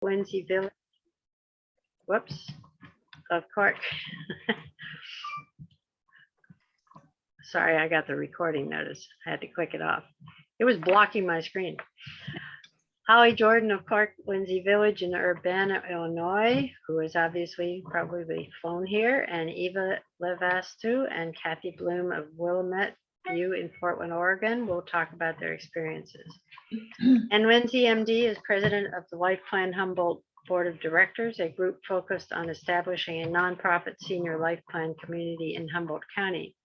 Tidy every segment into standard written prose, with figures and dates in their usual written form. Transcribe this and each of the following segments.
Lindsay Village, whoops, of Cork. Sorry, I got the recording notice. I had to click it off. It was blocking my screen. Holly Jordan of Clark Lindsay Village in Urbana, Illinois, who is obviously probably flown here, and Eva Laevastu and Kathy Blume of Willamette View in Portland, Oregon, will talk about their experiences. Ann Lindsay, MD, is president of the Life Plan Humboldt Board of Directors, a group focused on establishing a nonprofit senior life plan community in Humboldt County.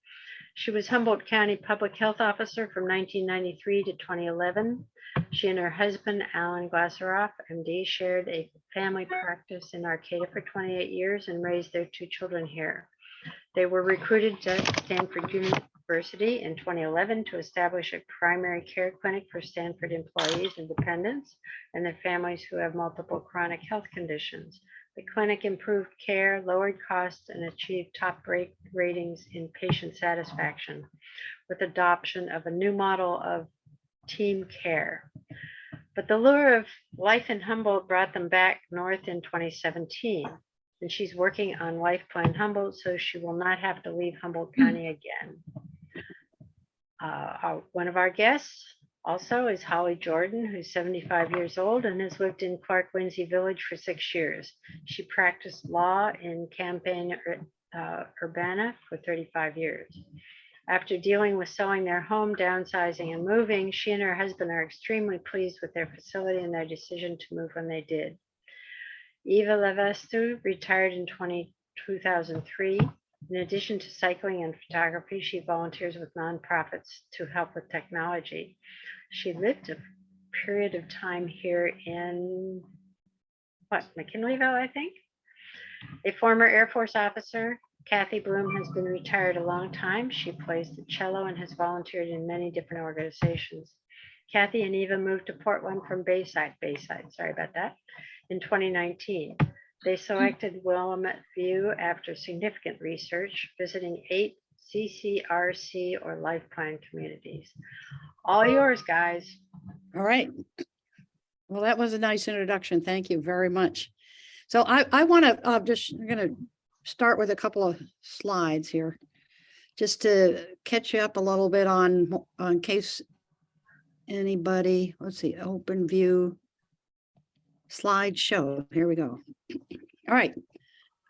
She was Humboldt County Public Health Officer from 1993 to 2011. She and her husband, Alan Glaseroff, MD, shared a family practice in Arcata for 28 years and raised their 2 children here. They were recruited to Stanford University in 2011 to establish a primary care clinic for Stanford employees and dependents and their families who have multiple chronic health conditions. The clinic improved care, lowered costs, and achieved top ratings in patient satisfaction with adoption of a new model of team care. But the lure of life in Humboldt brought them back north in 2017, and she's working on Life Plan Humboldt so she will not have to leave Humboldt County again. One of our guests also is Holly Jordan, who's 75 years old and has lived in Clark Lindsay Village for 6 years. She practiced law in Champaign, Urbana for 35 years. After dealing with selling their home, downsizing, and moving, she and her husband are extremely pleased with their facility and their decision to move when they did. Eva Laevastu retired in 2003. In addition to cycling and photography, she volunteers with nonprofits to help with technology. She lived a period of time here in, McKinleyville, I think. A former Air Force officer, Kathy Blume has been retired a long time. She plays the cello and has volunteered in many different organizations. Kathy and Eva moved to Portland from Bayside, sorry about that, in 2019. They selected Willamette View after significant research, visiting 8 CCRC or Life Plan communities. All yours, guys. All right. Well, that was a nice introduction. Thank you very much. So I want to I'm going to start with a couple of slides here, just to catch you up a little bit on case anybody, let's see, open view slideshow. Here we go. All right.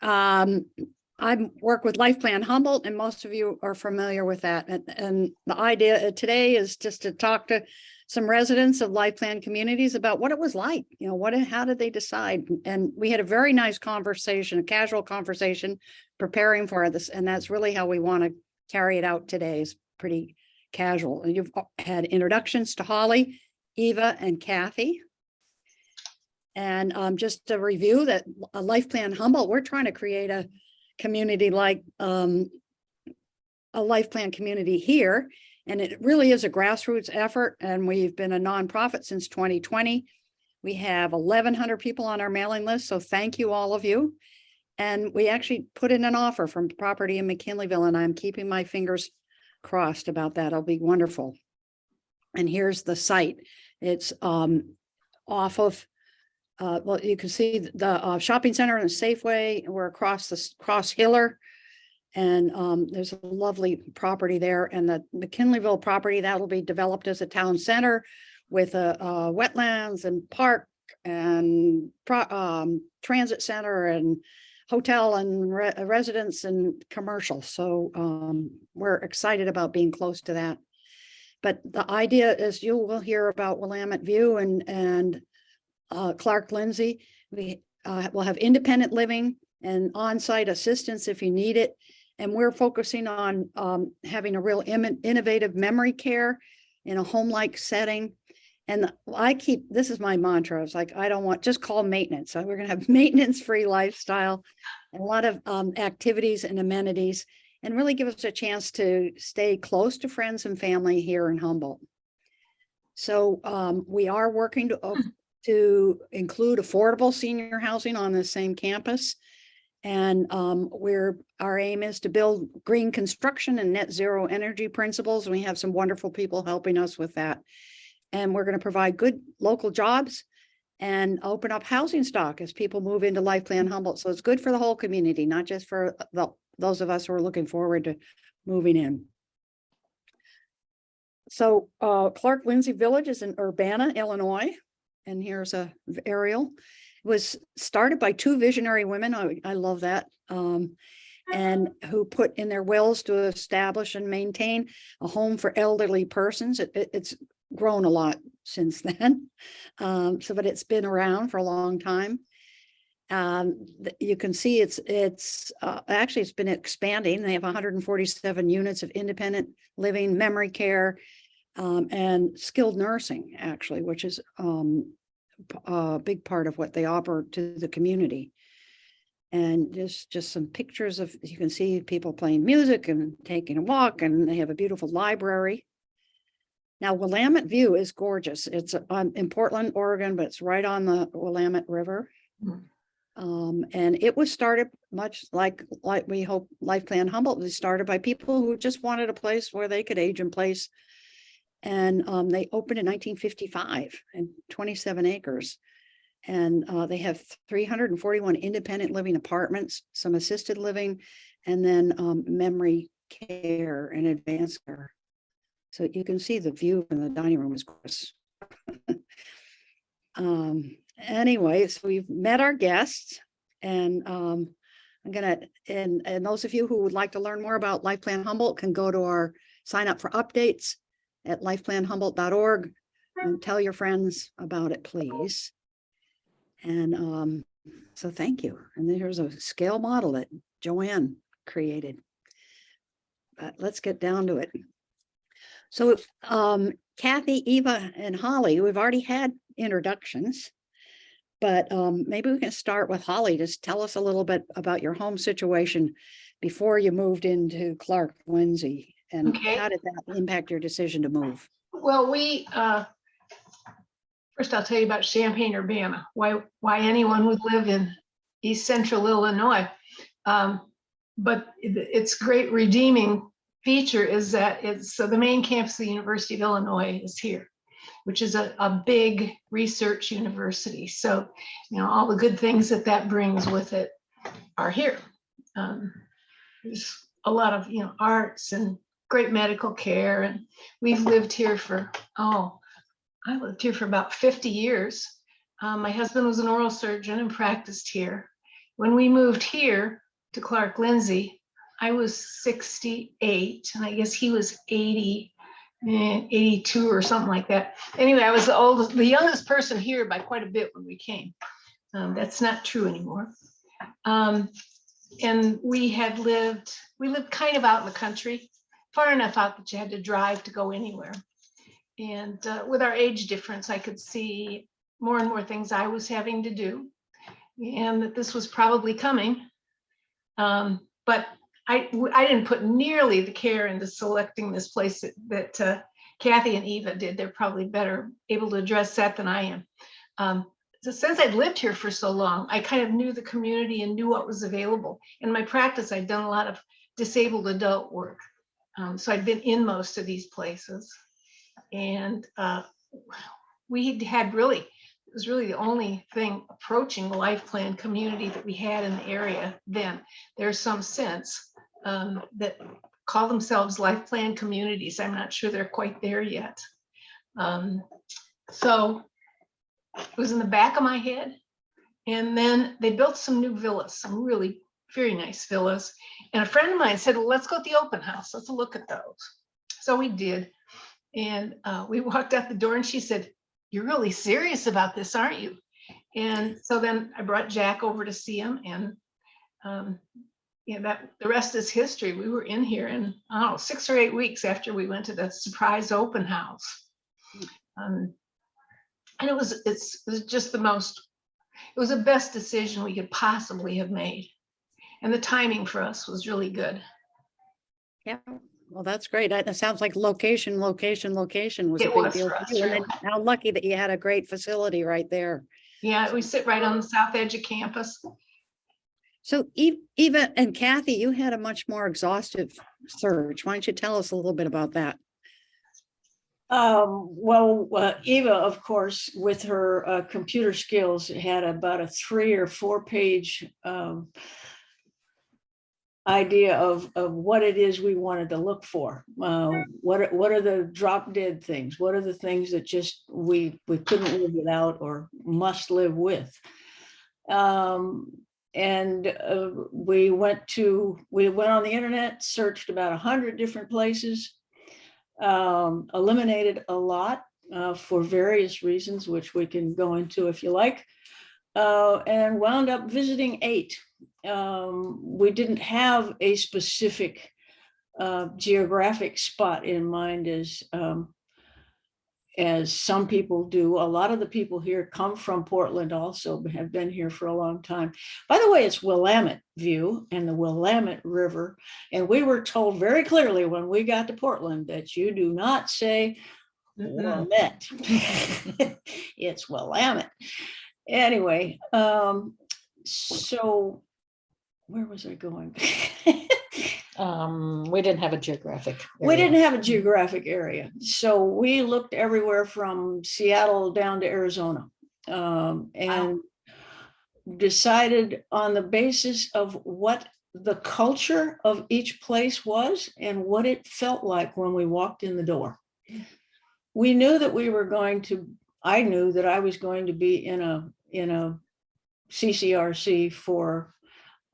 I work with Life Plan Humboldt, and most of you are familiar with that. And the idea today is just to talk to some residents of Life Plan communities about what it was like, how did they decide? And we had a very nice conversation, a casual conversation preparing for this. And that's really how we want to carry it out today, is pretty casual. And you've had introductions to Holly, Eva, and Kathy. And just to review that a Life Plan Humboldt, we're trying to create a community like a Life Plan community here. And it really is a grassroots effort. And we've been a nonprofit since 2020. We have 1,100 people on our mailing list. So thank you, all of you. And we actually put in an offer from property in McKinleyville, and I'm keeping my fingers crossed about that. It'll be wonderful. And here's the site. It's off of well, you can see the shopping center and the Safeway. We're across the Cross Hiller, and there's a lovely property there. And the McKinleyville property that will be developed as a town center with wetlands and park and transit center and hotel and residence and commercial. So we're excited about being close to that. But the idea is you will hear about Willamette View and Clark Lindsay. We will have independent living and on-site assistance if you need it. And we're focusing on having a real innovative memory care in a home-like setting. And this is my mantra. It's like, I don't want, just call maintenance. So we're going to have maintenance-free lifestyle, and a lot of activities and amenities, and really give us a chance to stay close to friends and family here in Humboldt. So we are working to include affordable senior housing on the same campus. And our aim is to build green construction and net zero energy principles. And we have some wonderful people helping us with that. And we're going to provide good local jobs and open up housing stock as people move into Life Plan Humboldt. So it's good for the whole community, not just for those of us who are looking forward to moving in. So Clark Lindsay Village is in Urbana, Illinois. And here's a aerial. It was started by two visionary women. I love that. And who put in their wills to establish and maintain a home for elderly persons. It's grown a lot since then. But it's been around for a long time. You can see it's actually it's been expanding. They have 147 units of independent living, memory care, and skilled nursing, actually, which is a big part of what they offer to the community. And just some pictures of, you can see people playing music and taking a walk, and they have a beautiful library. Now, Willamette View is gorgeous. It's in Portland, Oregon, but it's right on the Willamette River. And it was started much like we hope Life Plan Humboldt was started by people who just wanted a place where they could age in place. And they opened in 1955 and 27 acres. And they have 341 independent living apartments, some assisted living, and then memory care and advanced care. So you can see the view from the dining room is gorgeous. Anyway, so we've met our guests, and I'm gonna, and those of you who would like to learn more about Life Plan Humboldt can go to our sign up for updates at lifeplanhumboldt.org and tell your friends about it, please. And so thank you. And then here's a scale model that Joanne created. But let's get down to it. So Kathy, Eva, and Holly, we've already had introductions, but maybe we can start with Holly. Just tell us a little bit about your home situation before you moved into Clark Lindsay, and how did that impact your decision to move? Well, we first I'll tell you about Champaign, Urbana. Why anyone would live in East Central Illinois, but its great redeeming feature is that it's the main campus of the University of Illinois is here, which is a big research university. So, you know, all the good things that brings with it are here. There's a lot of, you know, arts and great medical care. And we've lived here for, I lived here for about 50 years. My husband was an oral surgeon and practiced here. When we moved here to Clark Lindsay, I was 68, and I guess he was 80, 82 or something like that. Anyway, I was the youngest person here by quite a bit when we came. That's not true anymore. And we lived kind of out in the country, far enough out that you had to drive to go anywhere. And with our age difference, I could see more and more things I was having to do, and that this was probably coming. But I didn't put nearly the care into selecting this place that Kathy and Eva did. They're probably better able to address that than I am. So since I'd lived here for so long, I kind of knew the community and knew what was available. In my practice, I'd done a lot of disabled adult work. So I'd been in most of these places. And we had it was really the only thing approaching the Life Plan community that we had in the area then. There's some since that call themselves Life Plan communities. I'm not sure they're quite there yet. So it was in the back of my head. And then they built some new villas, some really very nice villas. And a friend of mine said, well, let's go to the open house. Let's look at those. So we did. And we walked out the door and she said, you're really serious about this, aren't you? And so then I brought Jack over to see him, and the rest is history. We were in here in 6 or 8 weeks after we went to the surprise open house. And it was just it was the best decision we could possibly have made. And the timing for us was really good. Yeah. Well, that's great. That sounds like location was a big deal for you. And how lucky that you had a great facility right there. Yeah, we sit right on the south edge of campus. So Eva and Kathy, you had a much more exhaustive search. Why don't you tell us a little bit about that? Eva, of course, with her computer skills, had about a 3 or 4 page idea of what it is we wanted to look for. What are the drop dead things? What are the things that just we couldn't live without or must live with? We went on the internet, searched about 100 different places, eliminated a lot for various reasons, which we can go into if you like, and wound up visiting 8. We didn't have a specific geographic spot in mind as some people do. A lot of the people here come from Portland, also have been here for a long time. By the way, it's Willamette View and the Willamette River. And we were told very clearly when we got to Portland that you do not say Willamette. It's Willamette. Anyway, so where was I going? We didn't have a geographic area. We didn't have a geographic area. So we looked everywhere from Seattle down to Arizona, and decided on the basis of what the culture of each place was and what it felt like when we walked in the door. We knew that I knew that I was going to be in a CCRC for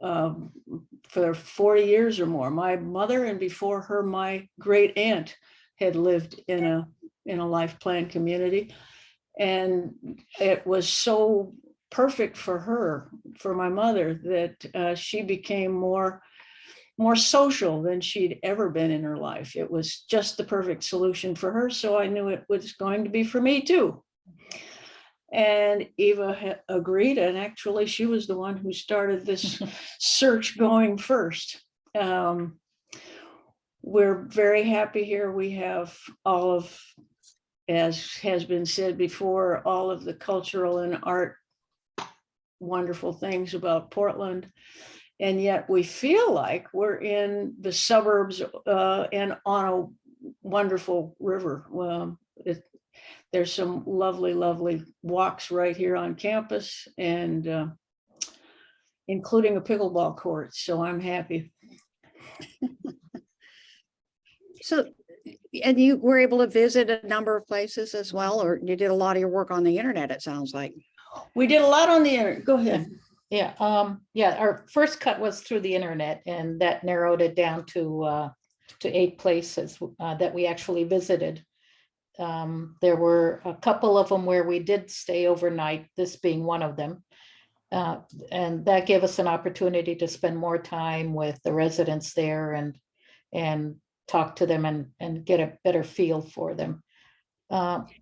40 years or more. My mother, and before her, my great aunt had lived in a life plan community. And it was so perfect for her, for my mother, that she became more social than she'd ever been in her life. It was just the perfect solution for her. So I knew it was going to be for me too. And Eva agreed, and actually she was the one who started this search going first. We're very happy here. We have all of, as has been said before, all of the cultural and art wonderful things about Portland. And yet we feel like we're in the suburbs and on a wonderful river. There's some lovely, lovely walks right here on campus, and including a pickleball court. So I'm happy. So, and you were able to visit a number of places as well, or you did a lot of your work on the internet, it sounds like. We did a lot on the internet. Go ahead. Yeah, our first cut was through the internet, and that narrowed it down to 8 places that we actually visited. There were a couple of them where we did stay overnight, this being one of them. And that gave us an opportunity to spend more time with the residents there and talk to them and get a better feel for them.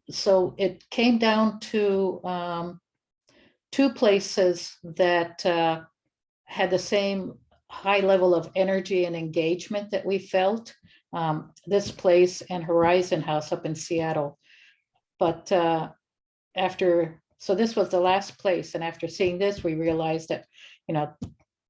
So it came down to 2 places that had the same high level of energy and engagement that we felt. This place and Horizon House up in Seattle. But so this was the last place. And after seeing this, we realized that,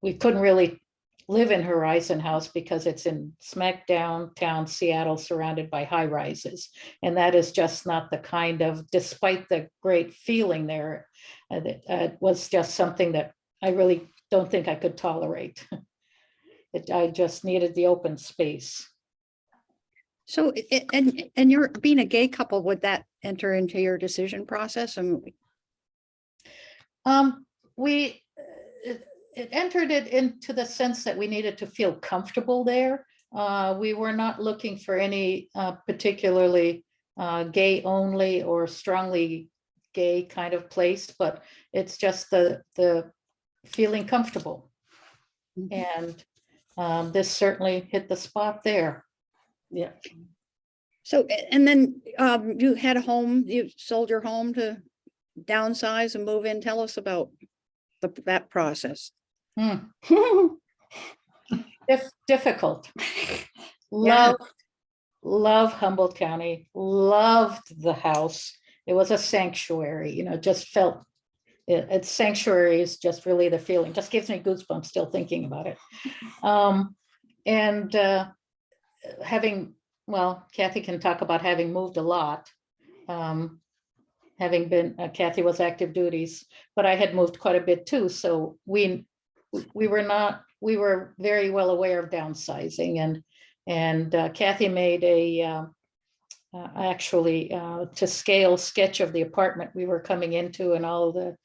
we couldn't really live in Horizon House because it's in smack downtown Seattle, surrounded by high rises. And that is just not the kind of, despite the great feeling there, it was just something that I really don't think I could tolerate. I just needed the open space. So, and you're being a gay couple, would that enter into your decision process? It entered it into the sense that we needed to feel comfortable there. We were not looking for any particularly gay only or strongly gay kind of place, but it's just the feeling comfortable. Mm-hmm. And this certainly hit the spot there. Yeah. So, and then you had a home, you sold your home to downsize and move in. Tell us about that process. Difficult. Yeah. Love Humboldt County, loved the house. It was a sanctuary, just felt it's sanctuary is just really the feeling, just gives me goosebumps still thinking about it. And having well, Kathy can talk about having moved a lot. Having been, Kathy was active duties, but I had moved quite a bit too. So we were very well aware of downsizing, and Kathy made a actually to scale sketch of the apartment we were coming into and all of the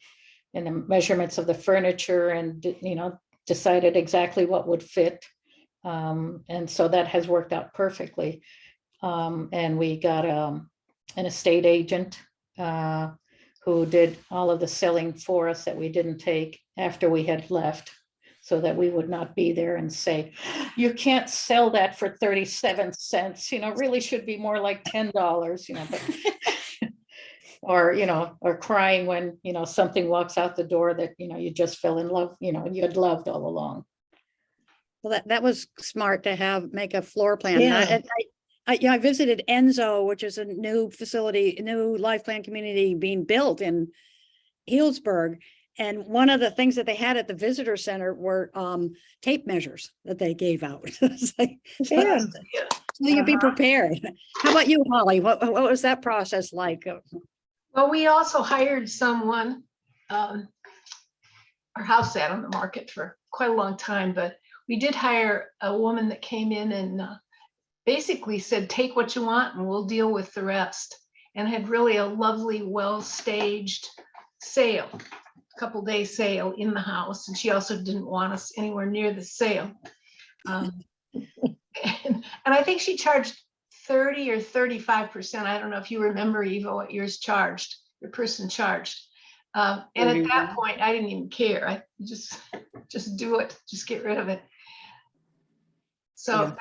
measurements of the furniture, and decided exactly what would fit. And so that has worked out perfectly. And we got an estate agent who did all of the selling for us that we didn't take after we had left, so that we would not be there and say, you can't sell that for 37 cents, really should be more like $10, but or crying when, something walks out the door that, you just fell in love, and you had loved all along. Well, that was smart to make a floor plan. Yeah. I visited Enzo, which is a new facility, a new life plan community being built in Healdsburg. And one of the things that they had at the visitor center were tape measures that they gave out. It's like, Yeah. so you'd be prepared. How about you, Holly? What was that process like? Well, we also hired someone. Our house sat on the market for quite a long time, but we did hire a woman that came in and basically said, take what you want and we'll deal with the rest. And had really a lovely, well-staged sale, couple-day sale in the house. And she also didn't want us anywhere near the sale. And I think she charged 30 or 35%. I don't know if you remember, Eva, what yours charged, your person charged. And at that point, I didn't even care. I just do it, just get rid of it. So Yeah.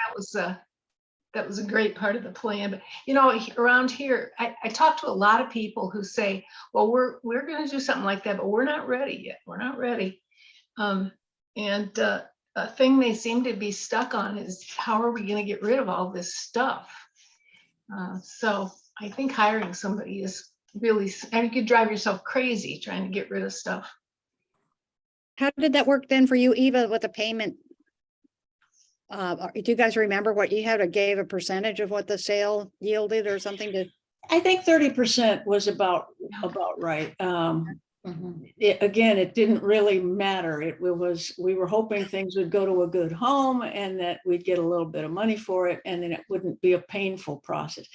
that was a great part of the plan. But around here, I talk to a lot of people who say, well, we're going to do something like that, but we're not ready yet. We're not ready. And a thing they seem to be stuck on is, how are we going to get rid of all this stuff? So I think hiring somebody is really, and you could drive yourself crazy trying to get rid of stuff. How did that work then for you, Eva, with the payment? Do you guys remember what you had, or gave a percentage of what the sale yielded or something to? I think 30% was about right. Again, it didn't really matter. We were hoping things would go to a good home and that we'd get a little bit of money for it, and then it wouldn't be a painful process.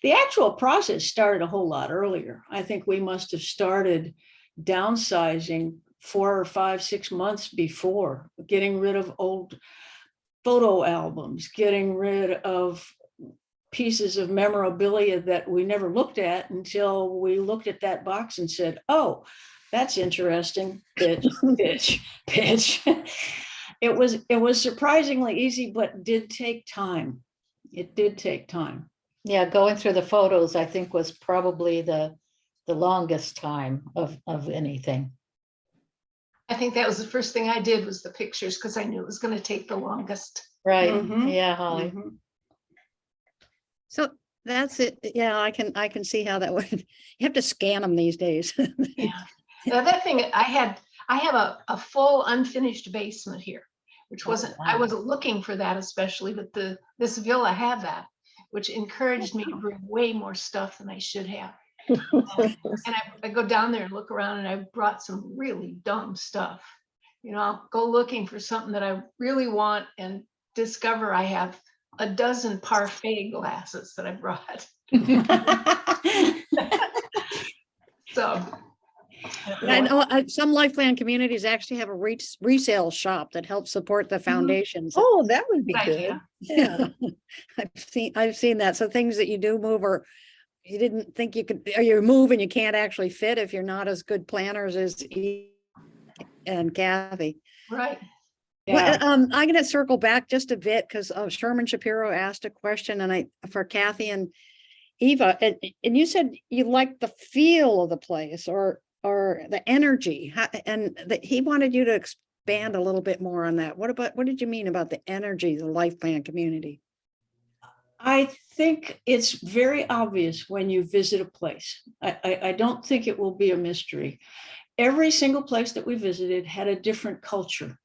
The actual process started a whole lot earlier. I think we must have started downsizing 4 or 5, 6 months before, getting rid of old photo albums, getting rid of pieces of memorabilia that we never looked at until we looked at that box and said, oh, that's interesting. Pitch. It was surprisingly easy, but did take time. It did take time. Yeah, going through the photos, I think, was probably the longest time of anything. I think that was the first thing I did, was the pictures, because I knew it was going to take the longest. Right. Mhm. Yeah, Holly. Mhm. So that's it. Yeah, I can see how that would. You have to scan them these days. Yeah. The other thing, I have a full unfinished basement here, which wasn't, wow. I wasn't looking for that especially, but this villa had that, which encouraged me to bring way more stuff than I should have. And I go down there and look around, and I brought some really dumb stuff. I'll go looking for something that I really want and discover I have a dozen parfait glasses that I brought. So I know some life plan communities actually have a resale shop that helps support the foundations. Oh, that would be good good. idea. Yeah. I've seen that. So things that you do move, or you didn't think you could, or you move and you can't actually fit if you're not as good planners as Eve and Kathy. Right. Yeah. Well, I'm going to circle back just a bit, because Sherman Shapiro asked a question, and for Kathy and Eva, and you said you liked the feel of the place or the energy, and that he wanted you to expand a little bit more on that. What did you mean about the energy of the life plan community? I think it's very obvious when you visit a place. I don't think it will be a mystery. Every single place that we visited had a different culture.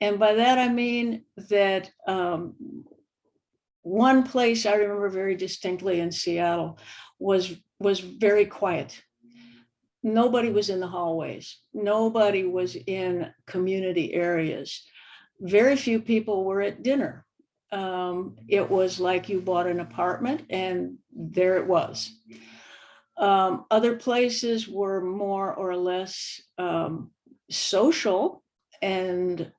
And by that, I mean that one place I remember very distinctly in Seattle was very quiet. Nobody was in the hallways. Nobody was in community areas. Very few people were at dinner. It was like you bought an apartment and there it was. Other places were more or less social and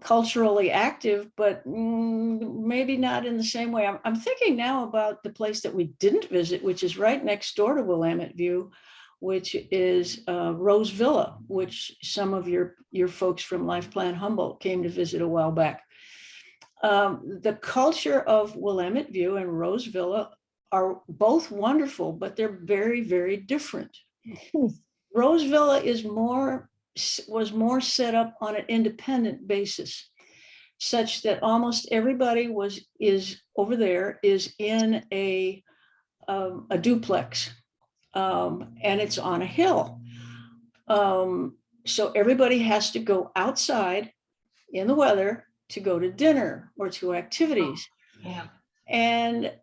culturally active, but maybe not in the same way. I'm thinking now about the place that we didn't visit, which is right next door to Willamette View, which is Rose Villa, which some of your folks from Life Plan Humboldt came to visit a while back. The culture of Willamette View and Rose Villa are both wonderful, but they're very, very different. Rose Villa was more set up on an independent basis, such that almost everybody is in a duplex, and it's on a hill. So everybody has to go outside in the weather to go to dinner or to activities. Yeah. And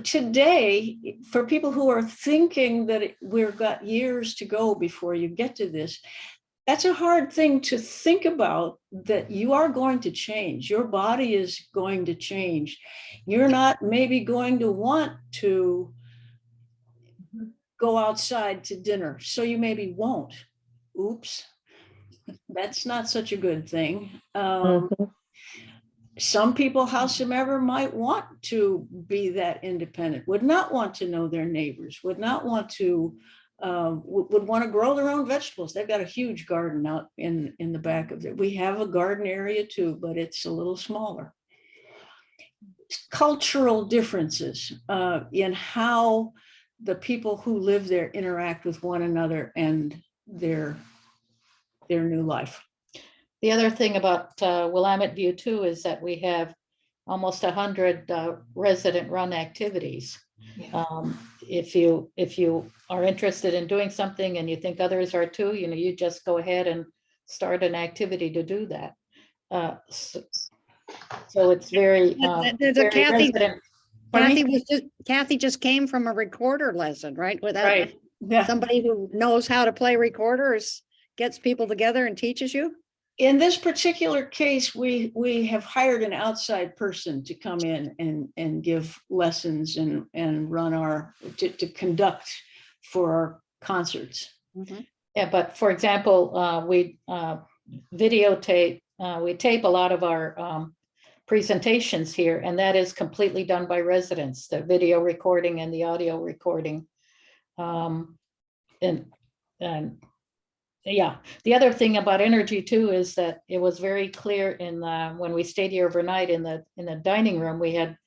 today, for people who are thinking that we've got years to go before you get to this, that's a hard thing to think about, that you are going to change. Your body is going to change. You're not maybe going to want to go outside to dinner, so you maybe won't. Oops, that's not such a good thing. Some people, howsoever, might want to be that independent, would not want to know their neighbors, would not want to, would want to grow their own vegetables. They've got a huge garden out in the back of it. We have a garden area too, but it's a little smaller. Cultural differences in how the people who live there interact with one another and their new life. The other thing about Willamette View too is that we have almost 100 resident-run activities. Yeah. If you are interested in doing something and you think others are too, you just go ahead and start an activity to do that. So it's very, There's a very Kathy, resident. Kathy just came from a recorder lesson, right? Without Right. Yeah. somebody who knows how to play recorders, gets people together and teaches you. In this particular case, we have hired an outside person to come in and give lessons and run to conduct for our concerts. Mm-hmm. Yeah, but for example, we videotape, we tape a lot of our presentations here, and that is completely done by residents, the video recording and the audio recording. And yeah, the other thing about energy too is that it was very clear in when we stayed here overnight in the dining room. We had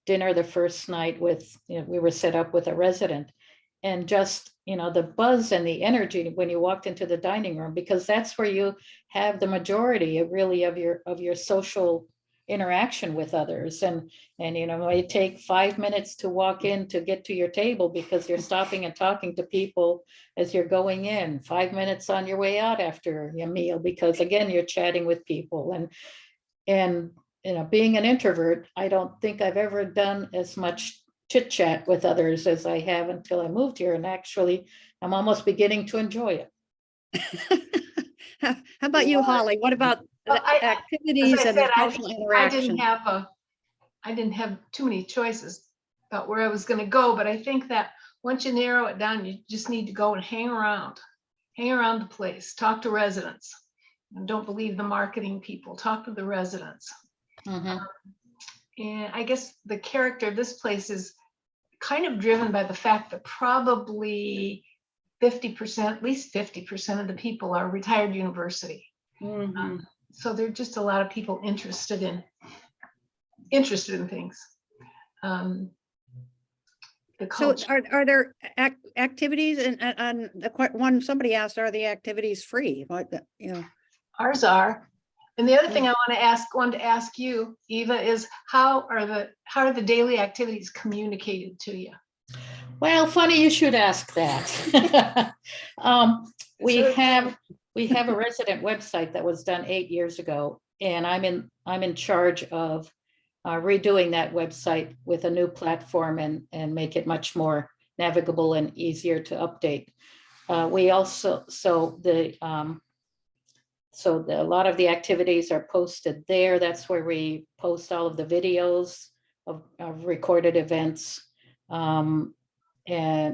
dinner the first night with, we were set up with a resident, and just the buzz and the energy when you walked into the dining room, because that's where you have the majority of your social interaction with others. And it take 5 minutes to walk in to get to your table, because you're stopping and talking to people as you're going in, 5 minutes on your way out after your meal, because again, you're chatting with people. And being an introvert, I don't think I've ever done as much chit chat with others as I have until I moved here. And actually, I'm almost beginning to enjoy it. How about you, Holly? What about activities As I and said, social interaction? I didn't have too many choices about where I was going to go, but I think that once you narrow it down, you just need to go and hang around the place, talk to residents, and don't believe the marketing people, talk to the residents. Mhm. And I guess the character of this place is kind of driven by the fact that probably 50%, at least 50% of the people are retired university. Mm-hmm. So there are just a lot of people interested in things. The So culture. are there activities and the one somebody asked, are the activities free? Ours are. And the other thing I wanted to ask you, Eva, is how are the daily activities communicated to you? Well, funny you should ask that. We have a resident website that was done 8 years ago, And I'm in charge of redoing that website with a new platform and make it much more navigable and easier to update. We also, a lot of the activities are posted there. That's where we post all of the videos of recorded events and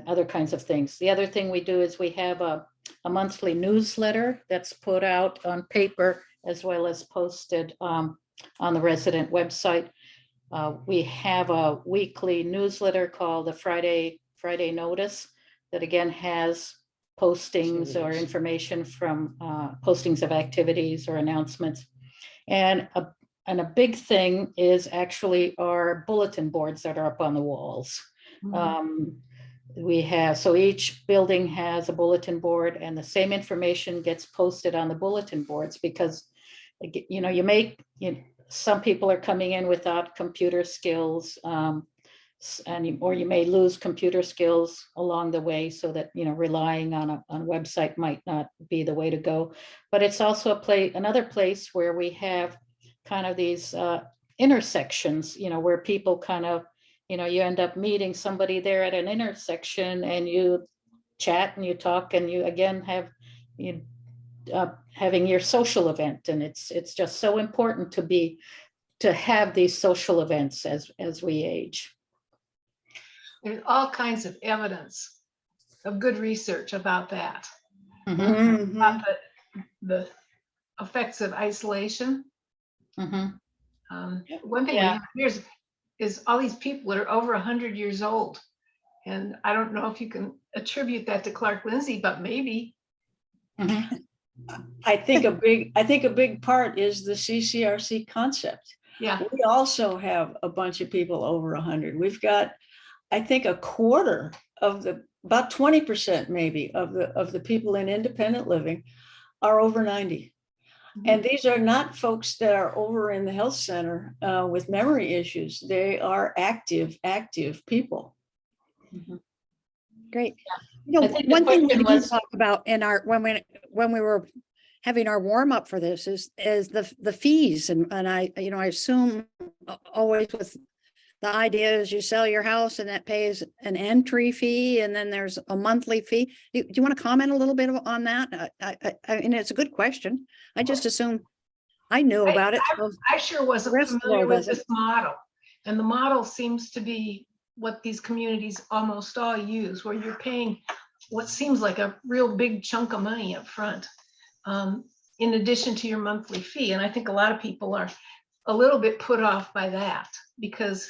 other kinds of things. The other thing we do is we have a monthly newsletter that's put out on paper as well as posted on the resident website. We have a weekly newsletter called the Friday Notice that again has postings or information from postings of activities or announcements. And a big thing is actually our bulletin boards that are up on the walls. We have, so each building has a bulletin board, and the same information gets posted on the bulletin boards because, you know, some people are coming in without computer skills, or you may lose computer skills along the way, so that, you know, relying on a website might not be the way to go. But it's also another place where we have kind of these intersections, you know, where people kind of, you know, you end up meeting somebody there at an intersection and you chat and you talk and you again have having your social event. And it's just so important to have these social events as we age. There's all kinds of evidence of good research about that. Mhm. About the effects of isolation. One thing we have here is all these people that are over 100 years old. And I don't know if you can attribute that to Clark Lindsay, but maybe. I think a big part is the CCRC concept. Yeah. We also have a bunch of people over 100. We've got, I think, a quarter of about 20% maybe of the people in independent living are over 90. And these are not folks that are over in the health center with memory issues. They are active people. Great. You know, one thing we didn't talk about in our when we were having our warm up for this is the fees, and I, you know, I assume always with the idea is you sell your house and that pays an entry fee, and then there's a monthly fee. Do you want to comment a little bit on that? I mean, it's a good question. I just assume I knew about it. I sure wasn't familiar with this model, and the model seems to be what these communities almost all use, where you're paying what seems like a real big chunk of money up front, in addition to your monthly fee. And I think a lot of people are a little bit put off by that because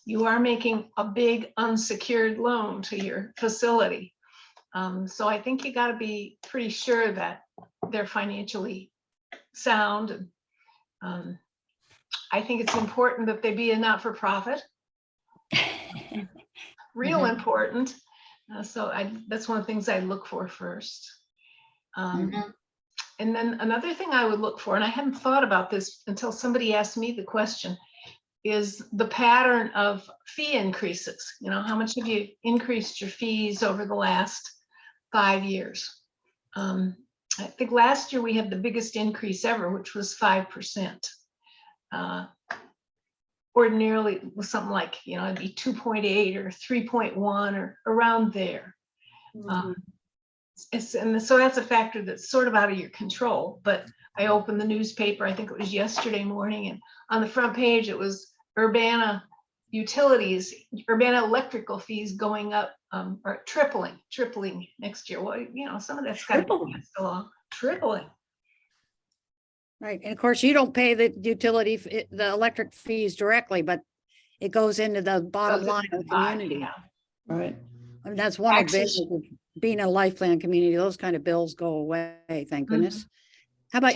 you are making a big unsecured loan to your facility. So I think you got to be pretty sure that they're financially sound. And I think it's important that they be a not-for-profit. Real important. So that's one of the things I look for first. And then another thing I would look for, and I hadn't thought about this until somebody asked me the question, is the pattern of fee increases. You know, how much have you increased your fees over the last 5 years? I think last year we had the biggest increase ever, which was 5%. Ordinarily it was something like, you know, it'd be 2.8 or 3.1 or around there. And so that's a factor that's sort of out of your control. But I opened the newspaper, I think it was yesterday morning, and on the front page it was Urbana utilities, Urbana electrical fees going up, or tripling next year. Well, you know, some of that's got to be passed along. Tripling. Right. And of course, you don't pay the utility, the electric fees directly, but it goes into the bottom line of the community. Yeah. Right. And that's one of the benefits of being a life plan community. Those kind of bills go away, thank goodness. How about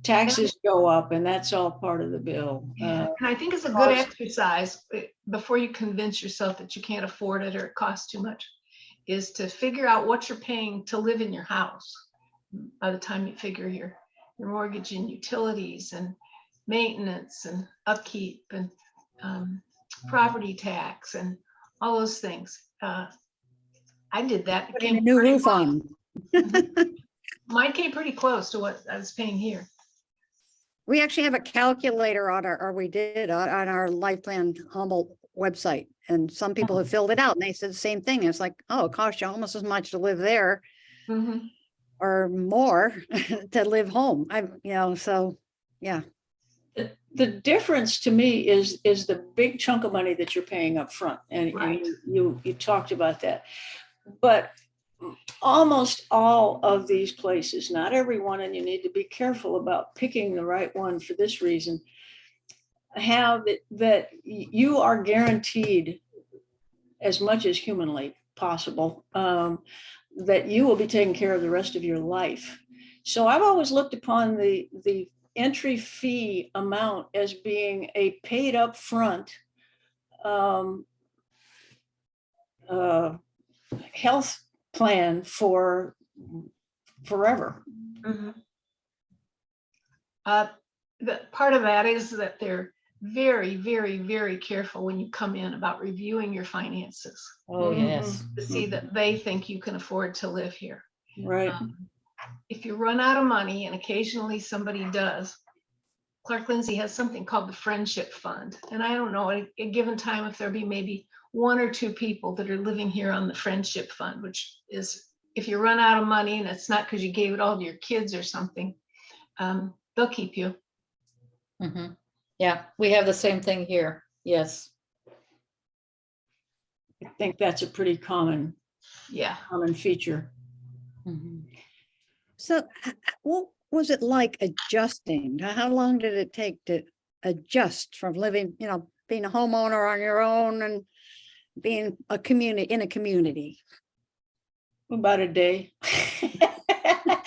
taxes go up, and that's all part of the bill. And I think it's a good exercise before you convince yourself that you can't afford it or it costs too much, is to figure out what you're paying to live in your house by the time you figure your mortgage and utilities and maintenance and upkeep and property tax and all those things. I did that. putting a new roof on? Mine came pretty close to what I was paying here. We actually have a calculator on our, or we did on our Life Plan Humboldt website. And some people have filled it out and they said the same thing. It's like, oh, it costs you almost as much to live there Mhm. or more to live home. So, yeah. The difference to me is the big chunk of money that you're paying up front. And Right. you talked about that. But almost all of these places, not everyone, and you need to be careful about picking the right one for this reason, have that you are guaranteed as much as humanly possible that you will be taken care of the rest of your life. So I've always looked upon the entry fee amount as being a paid up front health plan for forever. Mhm. The part of that is that they're very, very, very careful when you come in about reviewing your finances Oh, yes. to see that they think you can afford to live here. Right. If you run out of money, and occasionally somebody does, Clark Lindsay has something called the Friendship Fund. And I don't know, at a given time, if there'll be maybe 1 or 2 people that are living here on the Friendship Fund, which is if you run out of money and it's not because you gave it all to your kids or something, they'll keep you. Mhm. Yeah, we have the same thing here. Yes. I think that's a pretty common feature. Mhm. So what was it like adjusting? How long did it take to adjust from living, being a homeowner on your own and being in a community? About a day.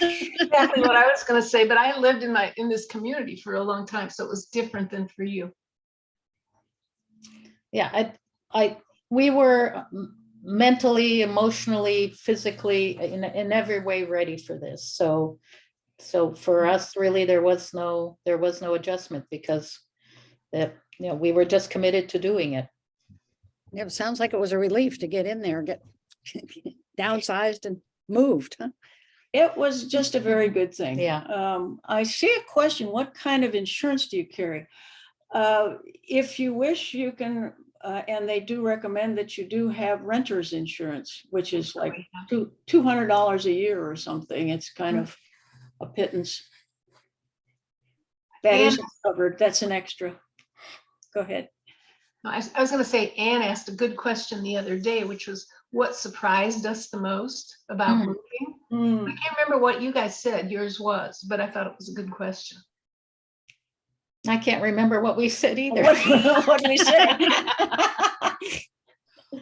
Exactly what I was going to say, but I lived in this community for a long time, so it was different than for you. Yeah, we were mentally, emotionally, physically, in every way ready for this. So for us, really, there was no adjustment because we were just committed to doing it. It sounds like it was a relief to get in there, get downsized and moved. Huh? It was just a very good thing. Yeah. I see a question. What kind of insurance do you carry? If you wish, you can, and they do recommend that you do have renter's insurance, which is like $200 a year or something. It's kind of a pittance. That isn't covered. That's an extra. Go ahead. I was going to say, Ann asked a good question the other day, which was what surprised us the most about moving. I can't remember what you guys said yours was, but I thought it was a good question. I can't remember what we said either. What we said.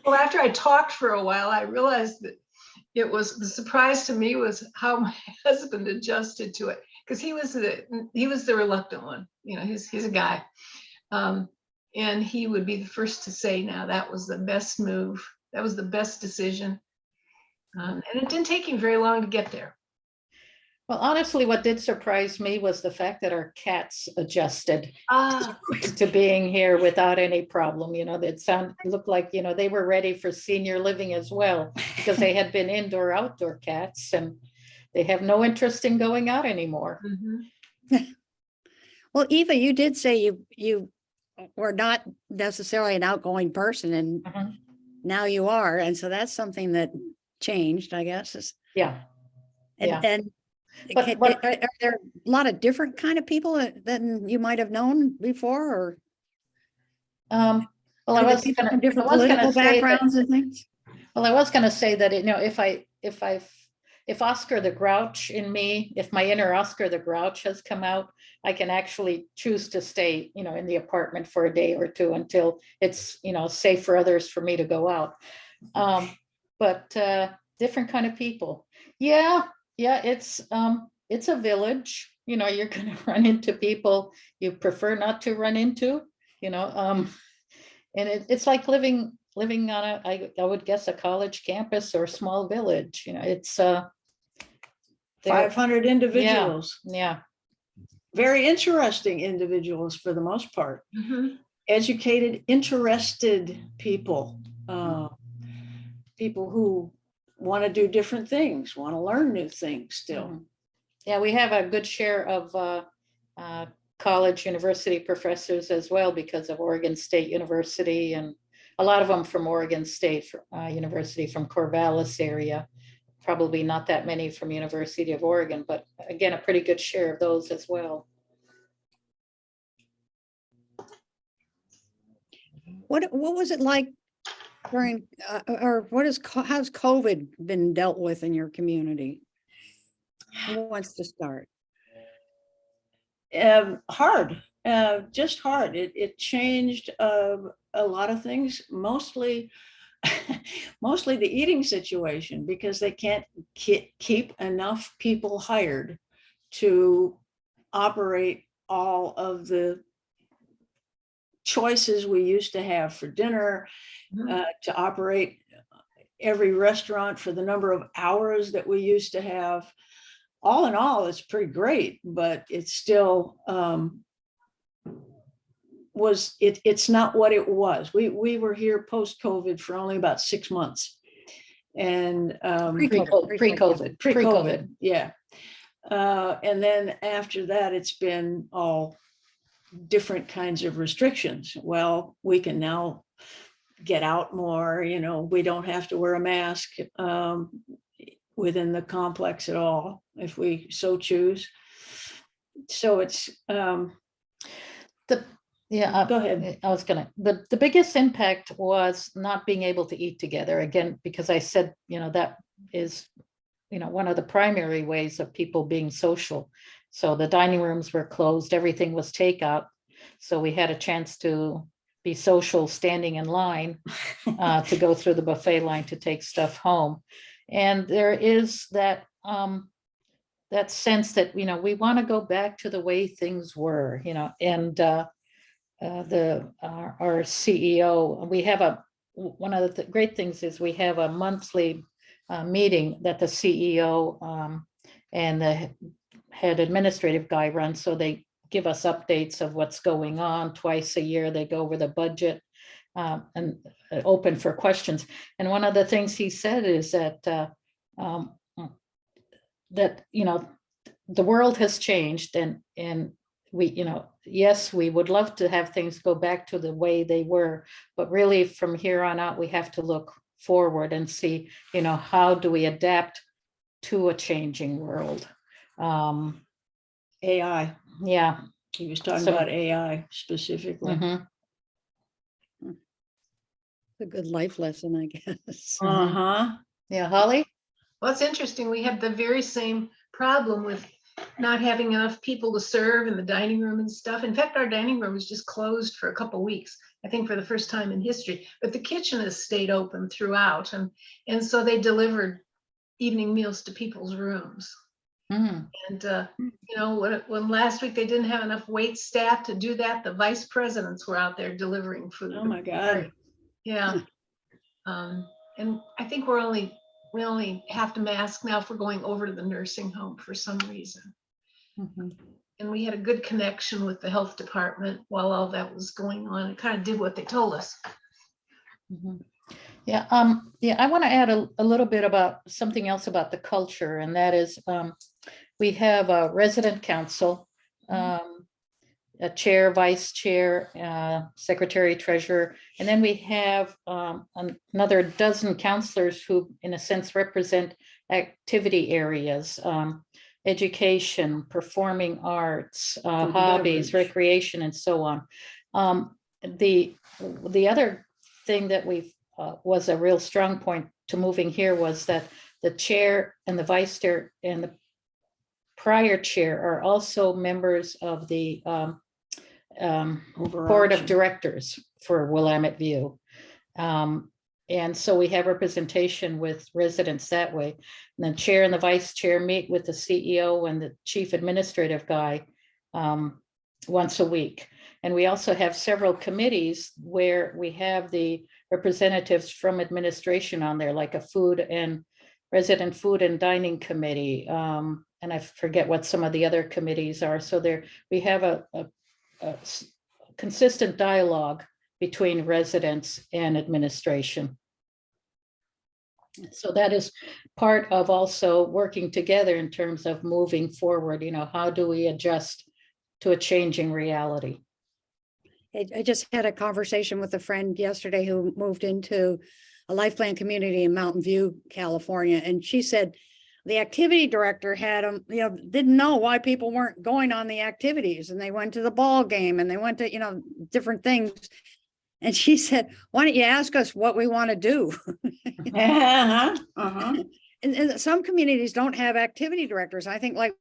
Well, after I talked for a while, I realized that the surprise to me was how my husband adjusted to it, because he was the reluctant one. He's a guy. And he would be the first to say, now that was the best move. That was the best decision. And it didn't take him very long to get there. Well, honestly, what did surprise me was the fact that our cats adjusted to being here without any problem. It looked like, they were ready for senior living as well, because they had been outdoor cats and they have no interest in going out anymore. Well, Eva, you did say you were not necessarily an outgoing person, and now you are. And so that's something that changed, I guess. Yeah. And But are there a lot of different kind of people than you might have known before? Or well, I was people from different political backgrounds and things. Well, I was going to say that, if Oscar the Grouch in me, if my inner Oscar the Grouch has come out, I can actually choose to stay, in the apartment for a day or two until it's, safe for others for me to go out. But different kind of people. Yeah, it's a village. You're going to run into people you prefer not to run into, and it's like living on I would guess a college campus or a small village. It's 500 individuals. Yeah. Very interesting individuals for the most part. Educated, interested people. People who want to do different things, want to learn new things still. Yeah, we have a good share of college university professors as well because of Oregon State University, and a lot of them from Oregon State University from Corvallis area. Probably not that many from University of Oregon, but again, a pretty good share of those as well. What was it like during, or how's COVID been dealt with in your community? Who wants to start? Hard, just hard. It changed a lot of things, mostly mostly the eating situation, because they can't keep enough people hired to operate all of the choices we used to have for dinner, to operate every restaurant for the number of hours that we used to have. All in all, it's pretty great, but it's still it's not what it was. We were here post-COVID for only about 6 months, and Pre-COVID. yeah. And then after that, it's been all different kinds of restrictions. Well, we can now get out more, we don't have to wear a mask within the complex at all, if we so choose. So it's go ahead. I was the biggest impact was not being able to eat together again, because I said, that is, one of the primary ways of people being social. So the dining rooms were closed, everything was takeout. So we had a chance to be social standing in line to go through the buffet line to take stuff home. And there is that that sense that, we want to go back to the way things were, and our CEO, we have one of the great things is we have a monthly meeting that the CEO and the head administrative guy run. So they give us updates of what's going on twice a year. They go over the budget and open for questions. And one of the things he said is that that the world has changed, and we yes, we would love to have things go back to the way they were, but really from here on out we have to look forward and see how do we adapt to a changing world. AI. Yeah, He was talking about AI specifically. mhm. A good life lesson, I guess. Yeah, Holly. Well, it's interesting. We have the very same problem with not having enough people to serve in the dining room and stuff. In fact, our dining room was just closed for a couple of weeks, I think for the first time in history, but the kitchen has stayed open throughout. And so they delivered evening meals to people's rooms. Mhm. And, when last week they didn't have enough wait staff to do that, the vice presidents were out there delivering food. Oh my God. Yeah. And I think we only have to mask now if we're going over to the nursing home for some reason. Mhm. And we had a good connection with the health department while all that was going on. It kind of did what they told us. Mhm. Yeah, I want to add a little bit about something else about the culture, and that is we have a resident council, a chair, vice chair, secretary, treasurer, and then we have another dozen counselors who, in a sense, represent activity areas, education, performing arts, hobbies, recreation, and so on. The other thing that we've was a real strong point to moving here was that the chair and the vice chair and the prior chair are also members of the board of directors for Willamette View. And so we have representation with residents that way. And the chair and the vice chair meet with the CEO and the chief administrative guy once a week. And we also have several committees where we have the representatives from administration on there, like a resident food and dining committee. And I forget what some of the other committees are. So there we have a consistent dialogue between residents and administration. So that is part of also working together in terms of moving forward. How do we adjust to a changing reality. I just had a conversation with a friend yesterday who moved into a Life Plan community in Mountain View, California, and she said the activity director had them, didn't know why people weren't going on the activities, and they went to the ball game and they went to, different things. And she said, why don't you ask us what we want to do? And some communities don't have activity directors. I think like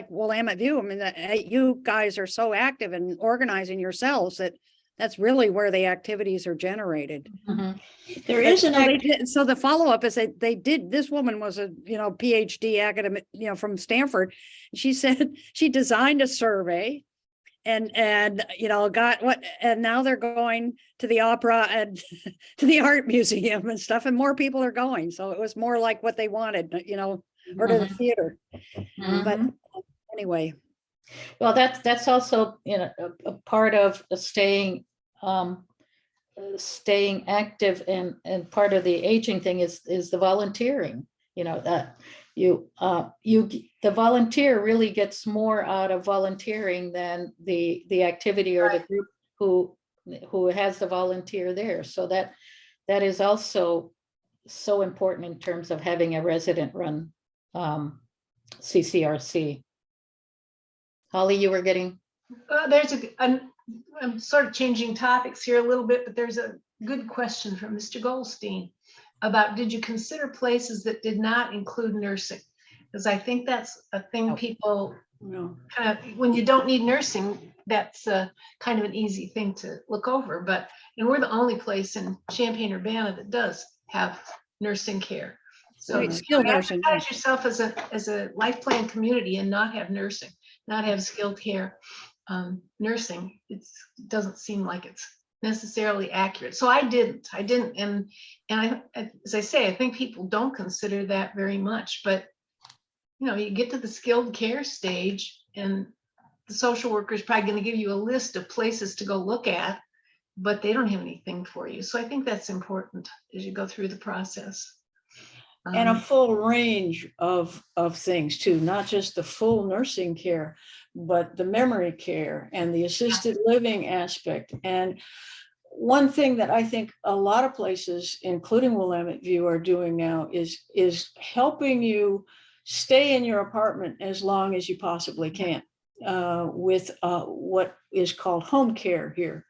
Willamette View, I mean, you guys are so active in organizing yourselves that's really where the activities are generated. There is an So the follow-up is that they did, this woman was a, PhD academic, from Stanford. She said she designed a survey and got what, and now they're going to the opera and to the art museum and stuff, and more people are going. So it was more like what they wanted, or to the theater. But anyway. Well, that's also, a part of staying active, and part of the aging thing is the volunteering. The volunteer really gets more out of volunteering than the activity or the group who has the volunteer there. So that is also so important in terms of having a resident run CCRC. Holly, you were getting. I'm sort of changing topics here a little bit, but there's a good question from Mr. Goldstein about, did you consider places that did not include nursing? Because I think that's a thing people kind of, when you don't need nursing, that's kind of an easy thing to look over. But we're the only place in Champaign-Urbana that does have nursing care. So Right, skilled you nursing. advertise yourself as a life plan community and not have nursing, not have skilled care nursing. It doesn't seem like it's necessarily accurate. So I didn't, and as I say, I think people don't consider that very much. But you get to the skilled care stage, and the social worker is probably going to give you a list of places to go look at, but they don't have anything for you. So I think that's important as you go through the process. And a full range of things too, not just the full nursing care, but the memory care and the assisted living aspect. And one thing that I think a lot of places, including Willamette View, are doing now is helping you stay in your apartment as long as you possibly can, with what is called home care here.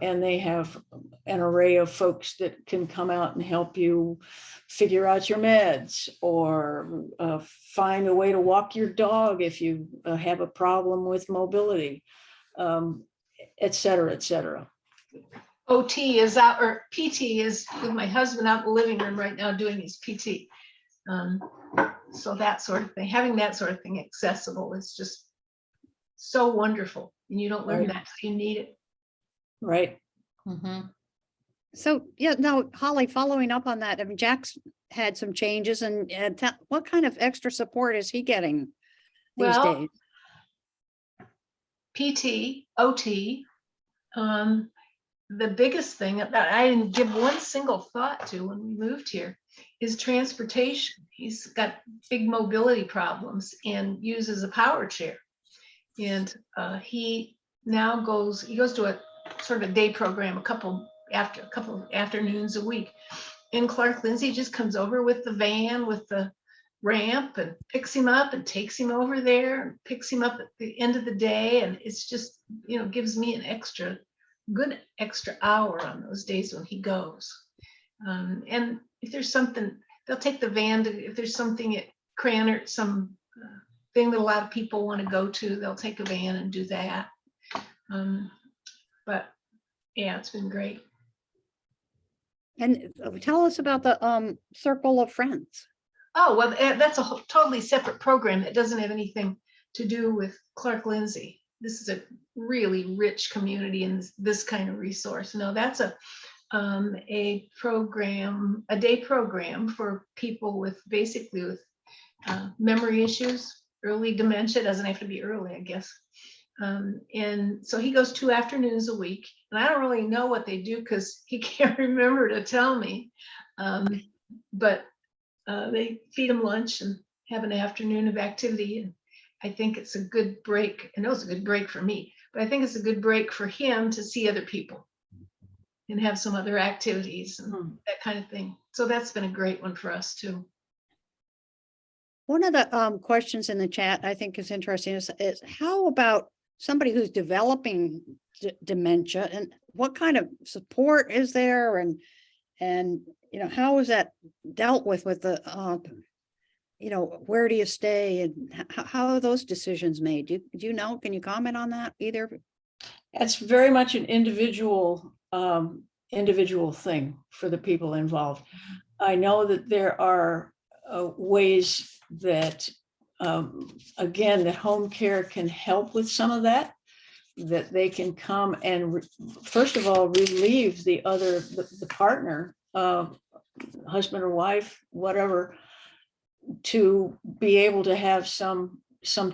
And they have an array of folks that can come out and help you figure out your meds, or find a way to walk your dog if you have a problem with mobility, et cetera, et cetera. OT is out, or PT is with my husband out in the living room right now doing his PT. So that sort of thing, having that sort of thing accessible is just so wonderful. And you don't learn that till you need it. Right. So now, Holly, following up on that, I mean, Jack's had some changes, and what kind of extra support is he getting these days? PT, OT, the biggest thing that I didn't give one single thought to when we moved here is transportation. He's got big mobility problems and uses a power chair. And he now goes to a sort of day program a couple afternoons a week. And Clark Lindsay just comes over with the van with the ramp and picks him up and takes him over there and picks him up at the end of the day. And it's just, gives me an good extra hour on those days when he goes. And if there's something, they'll take the van if there's something at Cranert, some thing that a lot of people want to go to, they'll take a van and do that. But yeah, it's been great. And tell us about the Circle of Friends. Oh, well, that's a totally separate program that doesn't have anything to do with Clark Lindsay. This is a really rich community in this kind of resource. No, that's a program, a day program for people with memory issues, early dementia. Doesn't have to be early, I guess. And so he goes 2 afternoons a week, and I don't really know what they do because he can't remember to tell me. But they feed him lunch and have an afternoon of activity, I think it's a good break. I know it's a good break for me, but I think it's a good break for him to see other people and have some other activities and that kind of thing. So that's been a great one for us too. One of the questions in the chat I think is interesting is how about somebody who's developing dementia, and what kind of support is there, and how is that dealt with the where do you stay, and how are those decisions made? Do you know? Can you comment on that either? That's very much an individual thing for the people involved. I know that there are ways that, again, that home care can help with some of that, that they can come and first of all, relieve the partner, husband or wife, whatever, to be able to have some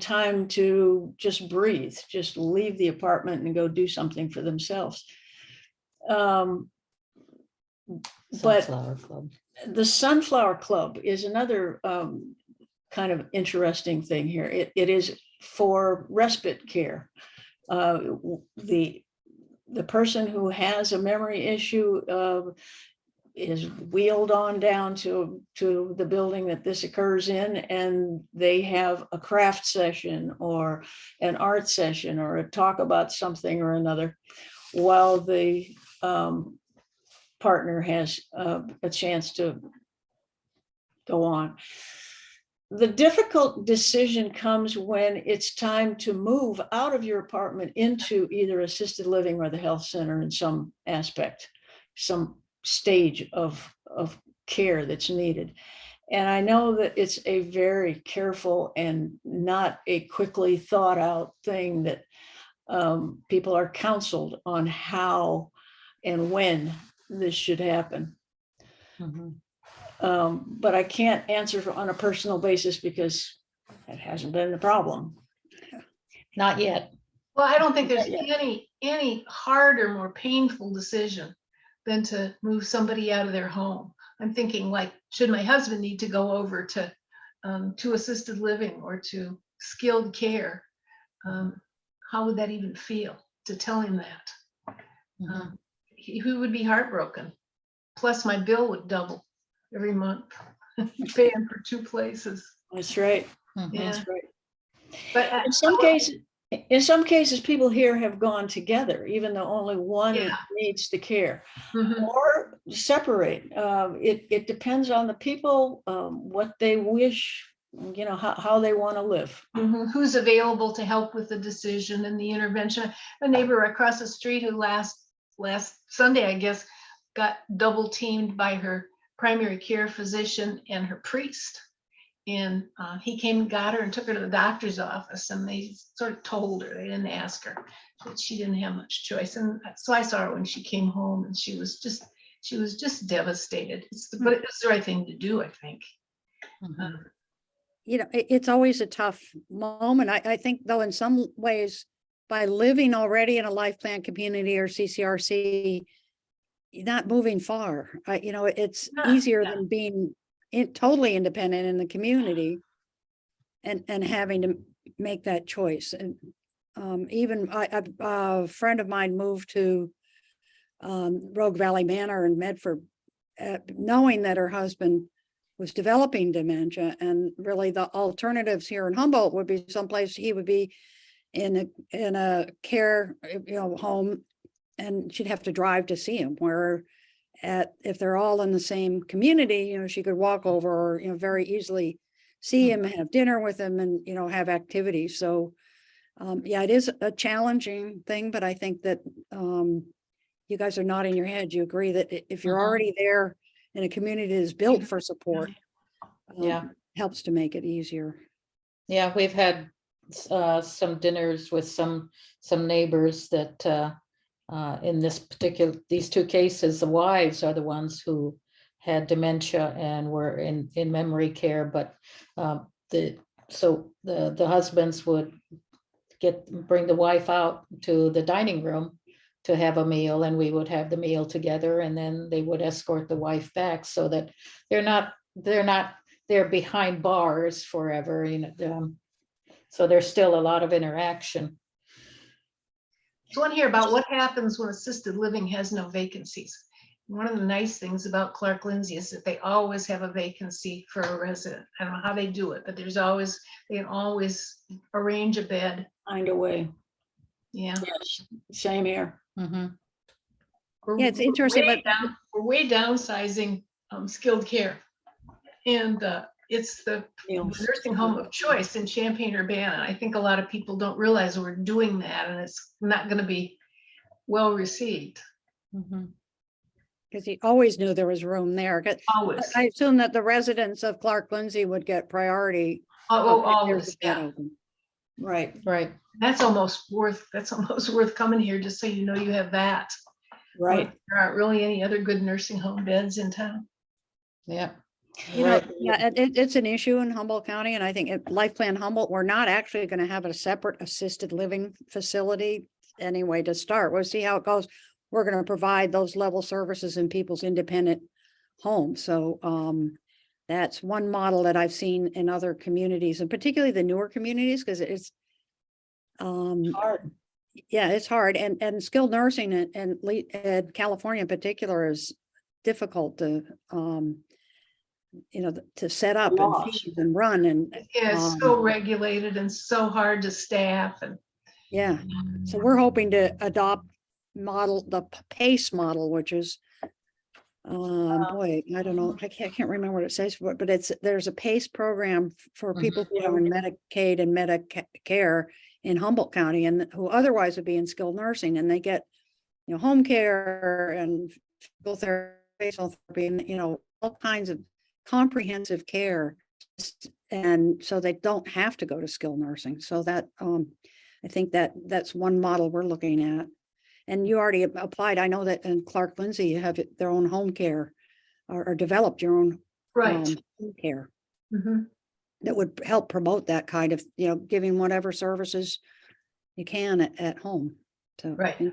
time to just breathe, just leave the apartment and go do something for themselves. But Sunflower Club. the Sunflower Club is another kind of interesting thing here. It is for respite care. The person who has a memory issue is wheeled on down to the building that this occurs in, and they have a craft session or an art session or a talk about something or another, while the partner has a chance to go on. The difficult decision comes when it's time to move out of your apartment into either assisted living or the health center in some aspect, some stage of care that's needed. And I know that it's a very careful and not a quickly thought out thing, that people are counseled on how and when this should happen. But I can't answer on a personal basis because that hasn't been the problem. Not yet. Well, I don't think there's Yeah. any harder, more painful decision than to move somebody out of their home. I'm thinking, like, should my husband need to go over to assisted living or to skilled care? How would that even feel to tell him that? He would be heartbroken. Plus, my bill would double every month, paying for two places. That's right. Mhm. Yeah. That's right. But In some cases, people here have gone together, even though only one Yeah. needs the care, Mhm. or separate. It depends on the people, what they wish, how they want to live. Who's available to help with the decision and the intervention? A neighbor across the street who last Sunday, I guess, got double teamed by her primary care physician and her priest. And he came and got her and took her to the doctor's office, and they sort of told her, they didn't ask her, but she didn't have much choice. And so I saw her when she came home, and she was just devastated. But it was the right thing to do, I think. It's always a tough moment. I think, though, in some ways, by living already in a life plan community or CCRC, you're not moving far. It's easier than being totally independent in the community and having to make that choice. And even a friend of mine moved to Rogue Valley Manor in Medford, knowing that her husband was developing dementia, and really the alternatives here in Humboldt would be someplace he would be in a care home, and she'd have to drive to see him. Where if they're all in the same community, she could walk over, or very easily see him, have dinner with him, and have activities. So yeah, it is a challenging thing, but I think that you guys are nodding your head. You agree that if you're already there in a community that is built for support, helps to make it easier. Yeah, we've had some dinners with some neighbors that in these two cases, the wives are the ones who had dementia and were in memory care, but the husbands would bring the wife out to the dining room to have a meal, and we would have the meal together, and then they would escort the wife back, so that they're not there behind bars forever. So there's still a lot of interaction. So I want to hear about what happens when assisted living has no vacancies. One of the nice things about Clark Lindsay is that they always have a vacancy for a resident. I don't know how they do it, but they can always arrange a bed. Find a way. Yeah. Yes, same here. Mhm. Yeah, it's interesting, but We're way downsizing skilled care. And it's the Meals. nursing home of choice in Champaign-Urbana. I think a lot of people don't realize we're doing that, and it's not going to be well received. Mhm. because he always knew there was room there. 'Cause Always. I assume that the residents of Clark Lindsay would get priority. Oh, if there's a always. bed Yeah. open. Right, Right, That's almost worth coming here just so you know you have that. right. There aren't really any other good nursing home beds in town. yeah. You know, Right. yeah, it's an issue in Humboldt County, and I think at Life Plan Humboldt, we're not actually going to have a separate assisted living facility anyway to start. We'll see how it goes. We're going to provide those level services in people's independent homes. So that's one model that I've seen in other communities, and particularly the newer communities, because it's Hard. yeah, it's hard. And skilled nursing and California in particular is difficult to to set up and Laws. feed and run and Yeah, it's so regulated and so hard to staff, and yeah. So we're hoping to adopt the PACE model, which is boy, I don't know, I can't remember what it says, but there's a PACE program for Mhm. people who are in Medicaid and Medicare in Humboldt County and who otherwise would be in skilled nursing, and they get home care and physical therapy and all kinds of comprehensive care, and so they don't have to go to skilled nursing. So that I think that's one model we're looking at. And you already applied. I know that in Clark Lindsay, you have their own home care or developed your own right. home care Mhm. that would help promote that kind of, giving whatever services you can at home. So, Right.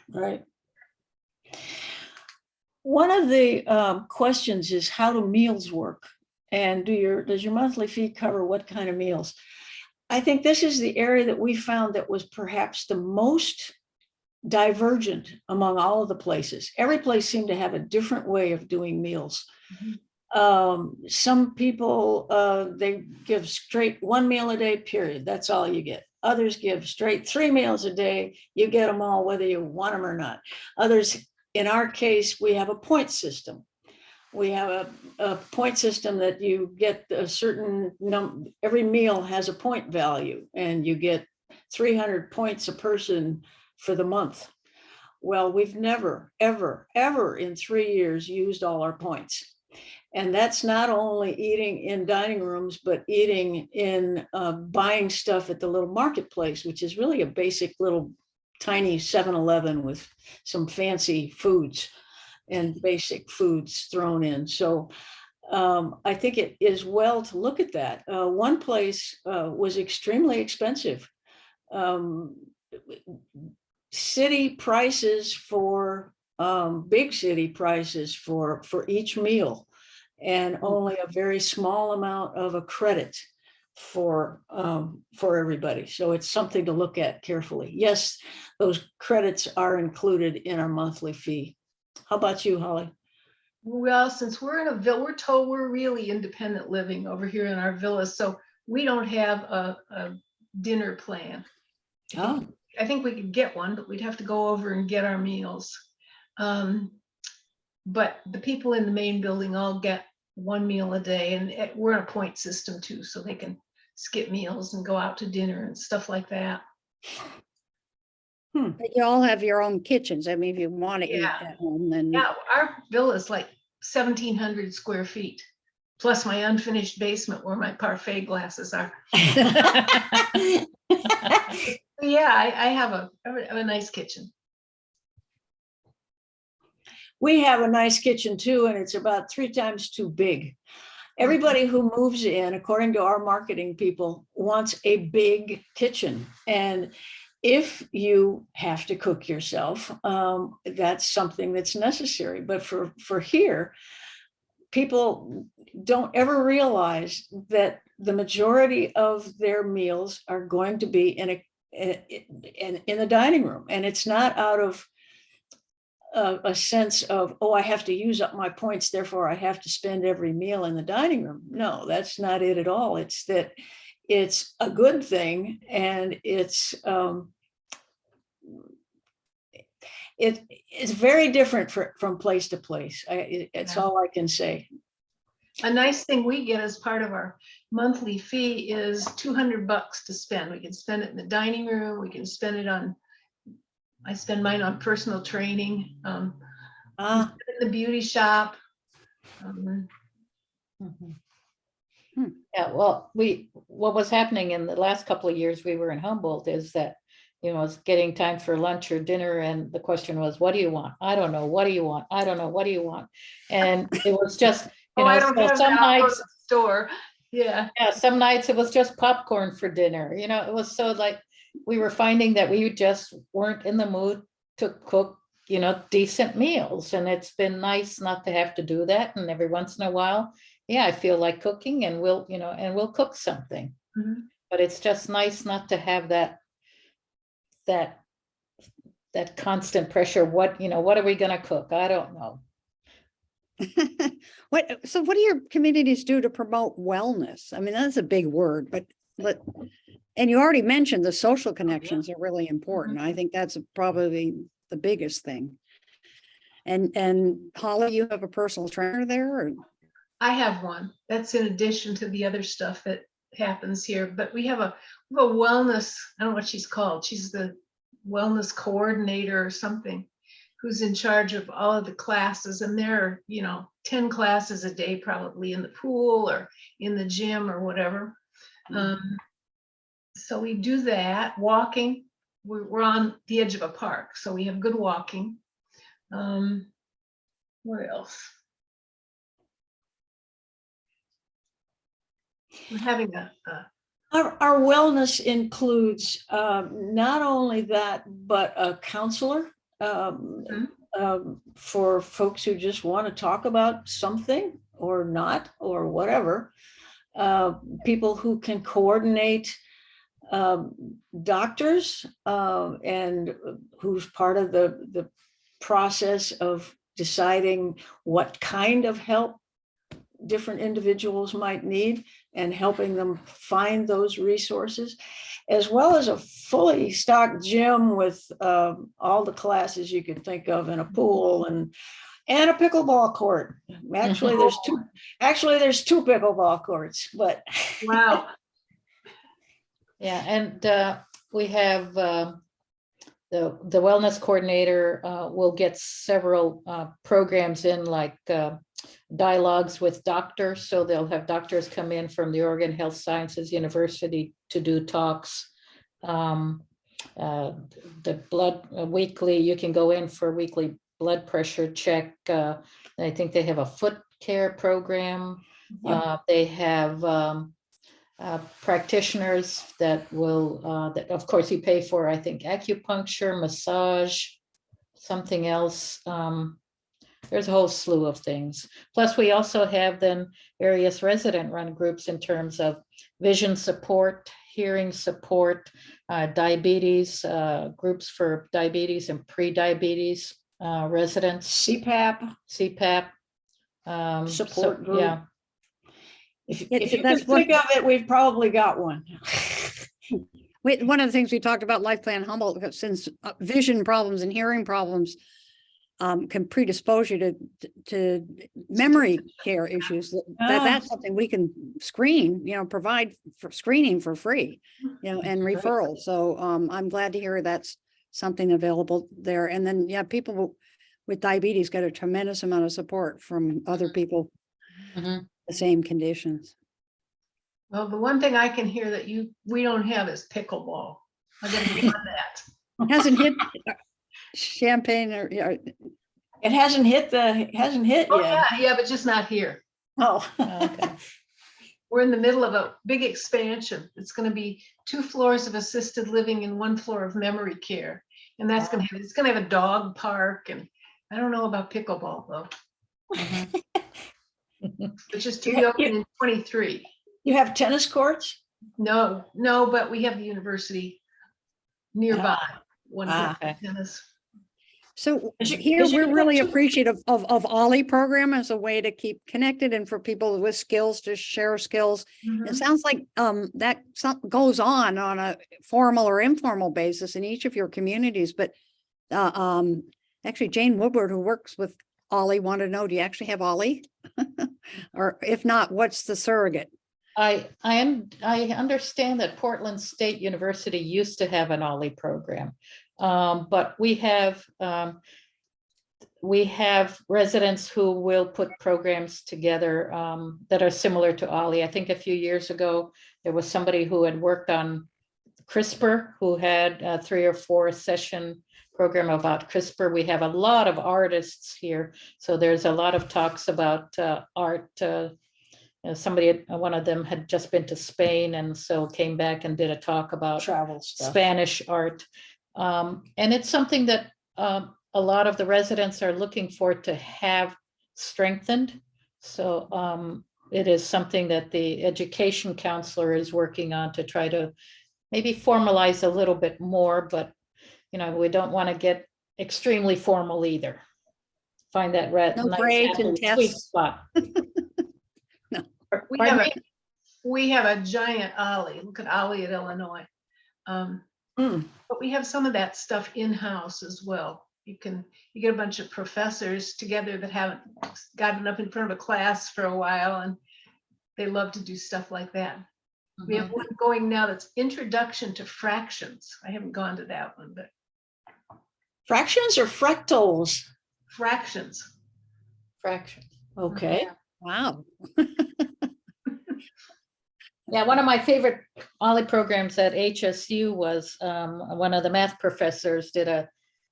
Right. One of the questions is, how do meals work? And does your monthly fee cover what kind of meals? I think this is the area that we found that was perhaps the most divergent among all of the places. Every place seemed to have a different way of doing meals. Some people, they give straight 1 meal a day, period. That's all you get. Others give straight 3 meals a day. You get them all, whether you want them or not. Others, in our case, we have a point system. We have a point system that you get a certain number, every meal has a point value, and you get 300 points a person for the month. Well, we've never, ever, ever in 3 years used all our points. And that's not only eating in dining rooms, but eating in buying stuff at the little marketplace, which is really a basic little tiny 7-Eleven with some fancy foods and basic foods thrown in. So I think it is well to look at that. One place was extremely expensive. City prices for big city prices for each meal, and only a very small amount of a credit for everybody. So it's something to look at carefully. Yes, those credits are included in our monthly fee. How about you, Holly? Well, since we're in a villa, we're told we're really independent living over here in our villa, so we don't have a dinner plan. Oh, I think we could get one, but we'd have to go over and get our meals. But the people in the main building all get 1 meal a day, and we're on a point system too, so they can skip meals and go out to dinner and stuff like that. But you all have your own kitchens. I mean, if you want to eat Yeah. at home, then Yeah, our villa is like 1,700 square feet, plus my unfinished basement where my parfait glasses are. Yeah, I have a nice kitchen. we have a nice kitchen too, and it's about 3 times too big. Everybody who moves in, according to our marketing people, wants a big kitchen. And if you have to cook yourself, that's something that's necessary. But for here, people don't ever realize that the majority of their meals are going to be in the dining room. And it's not out of a sense of, oh, I have to use up my points, therefore I have to spend every meal in the dining room. No, that's not it at all. It's that it's a good thing, and it's very different from place to place. It's all I can say. A nice thing we get as part of our monthly fee is $200 to spend. We can spend it in the dining room. We can spend it on, I spend mine on personal training, in the beauty shop. Yeah, well, what was happening in the last couple of years we were in Humboldt is that, it's getting time for lunch or dinner, and the question was, what do you want? I don't know. What do you want? I don't know. What do you want? And it was just, I don't have some that. I'll go to nights, the store. Yeah. some nights it was just popcorn for dinner. It was so like, we were finding that we just weren't in the mood to cook, decent meals. And it's been nice not to have to do that. And every once in a while, I feel like cooking, and we'll cook something. Mhm. But it's just nice not to have that constant pressure. What are we going to cook? I don't know. What do your communities do to promote wellness? I mean, that's a big word, but and you already mentioned the social connections are really important. I think that's probably the biggest thing. And Holly, you have a personal trainer there? Or? I have one. That's in addition to the other stuff that happens here. But we have a wellness, I don't know what she's called. She's the wellness coordinator or something, who's in charge of all of the classes. And there are, 10 classes a day, probably in the pool or in the gym or whatever. So we do that. Walking, we're on the edge of a park, so we have good walking. What else? We're having Our wellness includes not only that, but a counselor for folks who just want to talk about something or not or whatever. People who can coordinate doctors and who's part of the process of deciding what kind of help different individuals might need and helping them find those resources, as well as a fully stocked gym with all the classes you could think of, in a pool and a pickleball court. Actually, there's two pickleball courts, but wow. Yeah, and we have the wellness coordinator will get several programs in, like dialogues with doctors. So they'll have doctors come in from the Oregon Health Sciences University to do talks. The blood weekly, you can go in for a weekly blood pressure check. I think they have a foot care program. They have practitioners that will, that of course you pay for, I think acupuncture, massage, something else. There's a whole slew of things. Plus we also have then various resident run groups in terms of vision support, hearing support, diabetes, groups for diabetes and pre-diabetes residents. CPAP So, support group. yeah. If you can think of it, we've probably got one. One of the things we talked about Life Plan Humboldt, since vision problems and hearing problems can predispose you to memory care issues, that's something we can screen, provide for screening for free, and referral. So I'm glad to hear that's something available there. And then, people with diabetes get a tremendous amount of support from other people. The same conditions. Well, the one thing I can hear that we don't have is pickleball. I gotta get on that. It hasn't hit Champaign or It hasn't hit yet. Yeah, but just not here. Oh, Okay. We're in the middle of a big expansion. It's going to be 2 floors of assisted living and 1 floor of memory care, and it's going to have a dog park, and I don't know about pickleball though. Which is to be open in 23. You have tennis courts? No, but we have the university nearby. One could play tennis. So Is you- here is you we're really go to- appreciative of OLLI program as a way to keep connected and for people with skills to share skills. Mhm. It sounds like that goes on a formal or informal basis in each of your communities, but actually Jane Woodward, who works with OLLI, wanted to know, do you actually have OLLI? Or if not, what's the surrogate? I understand that Portland State University used to have an OLLI program, but we have residents who will put programs together that are similar to OLLI. I think a few years ago there was somebody who had worked on CRISPR who had a 3 or 4 session program about CRISPR. We have a lot of artists here, so there's a lot of talks about art. One of them had just been to Spain and so came back and did a talk about Travel stuff. Spanish art. And it's something that a lot of the residents are looking for to have strengthened. So it is something that the education counselor is working on to try to maybe formalize a little bit more, but we don't want to get extremely formal either. Find that No nice grades and sweet tests. spot. We have a giant OLLI. Look at OLLI at Illinois. But we have some of that stuff in-house as well. You get a bunch of professors together that haven't gotten up in front of a class for a while, and they love to do stuff like that. We have one going now that's Introduction to Fractions. I haven't gone to that one, but Fractions or fractals? fractions. Fractions. Okay. Wow. Yeah, one of my favorite OLLI programs at HSU was one of the math professors did a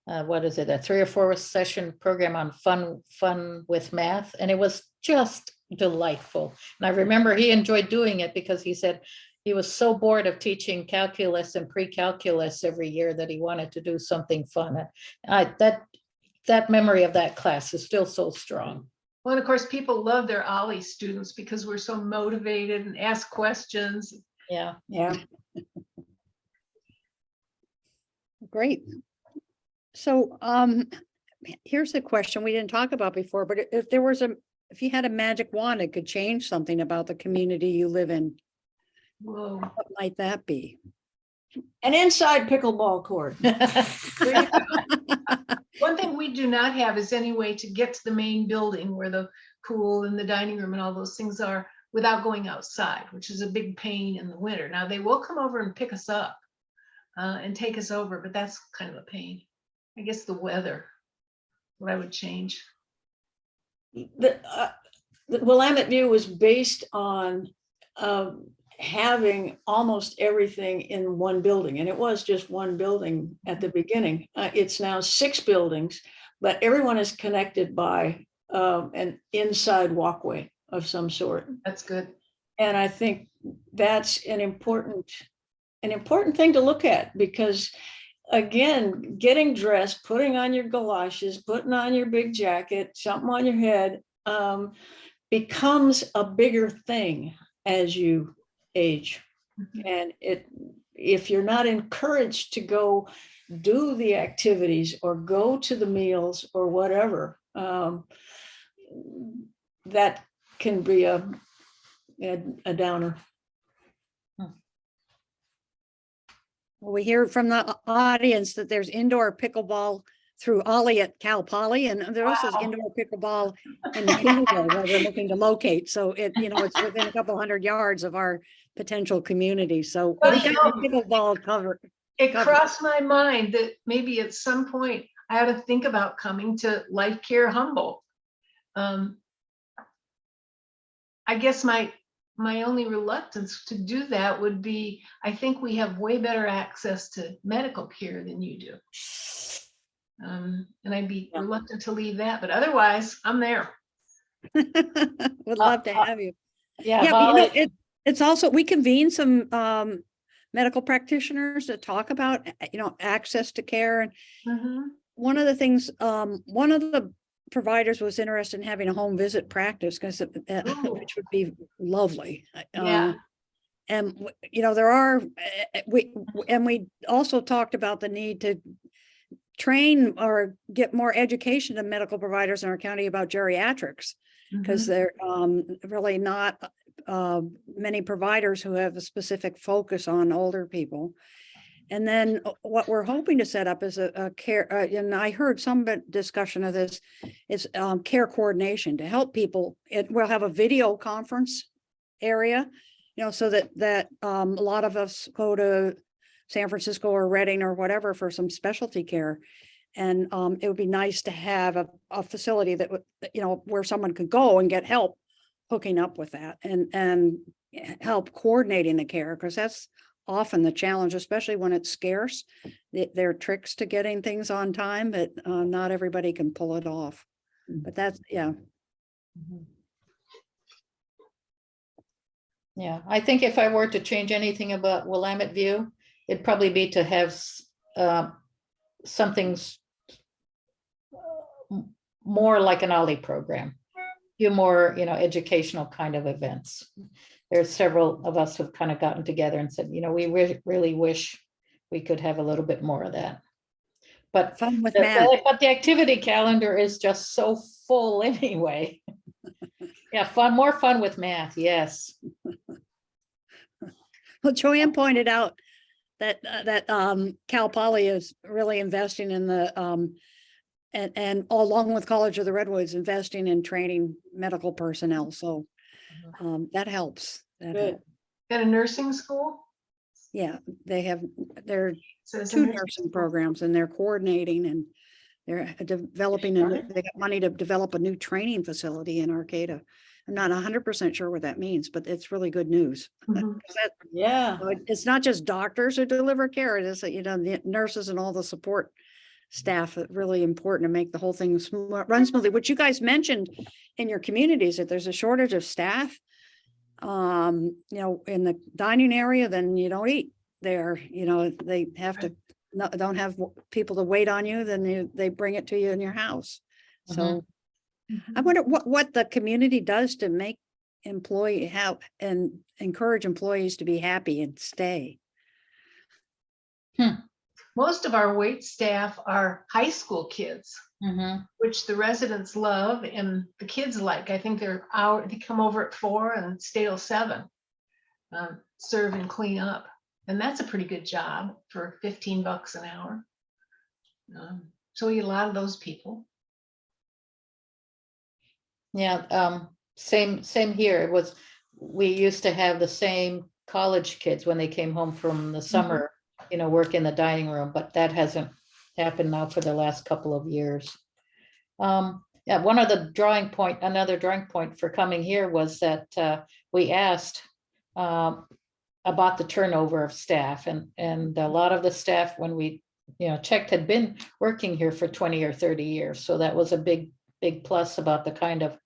3 or 4 session program on fun with math, and it was just delightful. And I remember he enjoyed doing it because he said he was so bored of teaching calculus and pre-calculus every year that he wanted to do something fun. That memory of that class is still so strong. Well, and of course, people love their OLLI students because we're so motivated and ask questions. Yeah. Great. So here's a question we didn't talk about before, but if you had a magic wand, it could change something about the community you live in. Whoa. What might that be? An inside pickleball court. One thing we do not have is any way to get to the main building where the pool and the dining room and all those things are without going outside, which is a big pain in the winter. Now they will come over and pick us up and take us over, but that's kind of a pain. I guess the weather, what I would change. The Willamette View was based on having almost everything in one building, and it was just one building at the beginning. It's now 6 buildings, but everyone is connected by an inside walkway of some sort. That's good. And I think that's an important thing to look at, because again, getting dressed, putting on your galoshes, putting on your big jacket, something on your head, becomes a bigger thing as you age. And if you're not encouraged to go do the activities or go to the meals or whatever, that can be a downer. Well, we hear from the audience that there's indoor pickleball through OLLI at Cal Poly, and there also is indoor pickleball in McKinneyville where we're looking to locate. So it's within a couple hundred yards of our potential community. So Well, we got pickleball covered. It crossed my mind that maybe at some point I ought to think about coming to Life Care Humboldt. I guess my only reluctance to do that would be, I think we have way better access to medical care than you do. And I'd be reluctant to leave that, but otherwise I'm there. Would love to have you. Yeah, but it's also, we convene some medical practitioners to talk about, access to care. And one of the things, one of the providers was interested in having a home visit practice because Ooh. which would be lovely. Yeah. And you know, there are we also talked about the need to train or get more education to medical providers in our county about geriatrics, because Mhm. there really not many providers who have a specific focus on older people. And then what we're hoping to set up is a care, and I heard some discussion of this, is care coordination to help people. We'll have a video conference area, you know, so that a lot of us go to San Francisco or Reading or whatever for some specialty care. And it would be nice to have a facility that would, you know, where someone could go and get help hooking up with that and help coordinating the care, because that's often the challenge, especially when it's scarce. There are tricks to getting things on time, but not everybody can pull it off. But that's, yeah. Mhm. Yeah, I think if I were to change anything about Willamette View, it'd probably be to have something more like an OLLI program, few more, you know, educational kind of events. There's several of us who've kind of gotten together and said, you know, we really wish we could have a little bit more of that. But Fun with math. but the activity calendar is just so full anyway. Yeah, more fun with math, yes. Well, Joanne pointed out that Cal Poly is really investing in the and along with College of the Redwoods, investing in training medical personnel. So that helps. That Good. helps. Got a nursing school? Yeah, they're Says a two nursing nursing school. programs, and they're coordinating, and they're developing, and they got money to develop a new training facility in Arcata. I'm not 100% sure what that means, but it's really good news. Mhm. 'Cause that, Yeah. it's not just doctors who deliver care, it is, you know, the nurses and all the support staff are really important to make the whole thing run smoothly, which you guys mentioned in your communities, that there's a shortage of staff. You know, in the dining area, then you don't eat there, you know, they have to, don't have people to wait on you, then they bring it to you in your house. So I wonder what the community does to make employee help and encourage employees to be happy and stay. Most of our wait staff are high school kids, Mhm. which the residents love and the kids like. I think they come over at 4 and stay till 7, serve and clean up. And that's a pretty good job for $15 an hour. So we get a lot of those people. Yeah, same here. We used to have the same college kids when they came home from the summer, you know, work in the dining room, but that hasn't happened now for the last couple of years. Yeah, another drawing point for coming here was that we asked about the turnover of staff, and a lot of the staff, when we, you know, checked, had been working here for 20 or 30 years. So that was a big plus about the kind of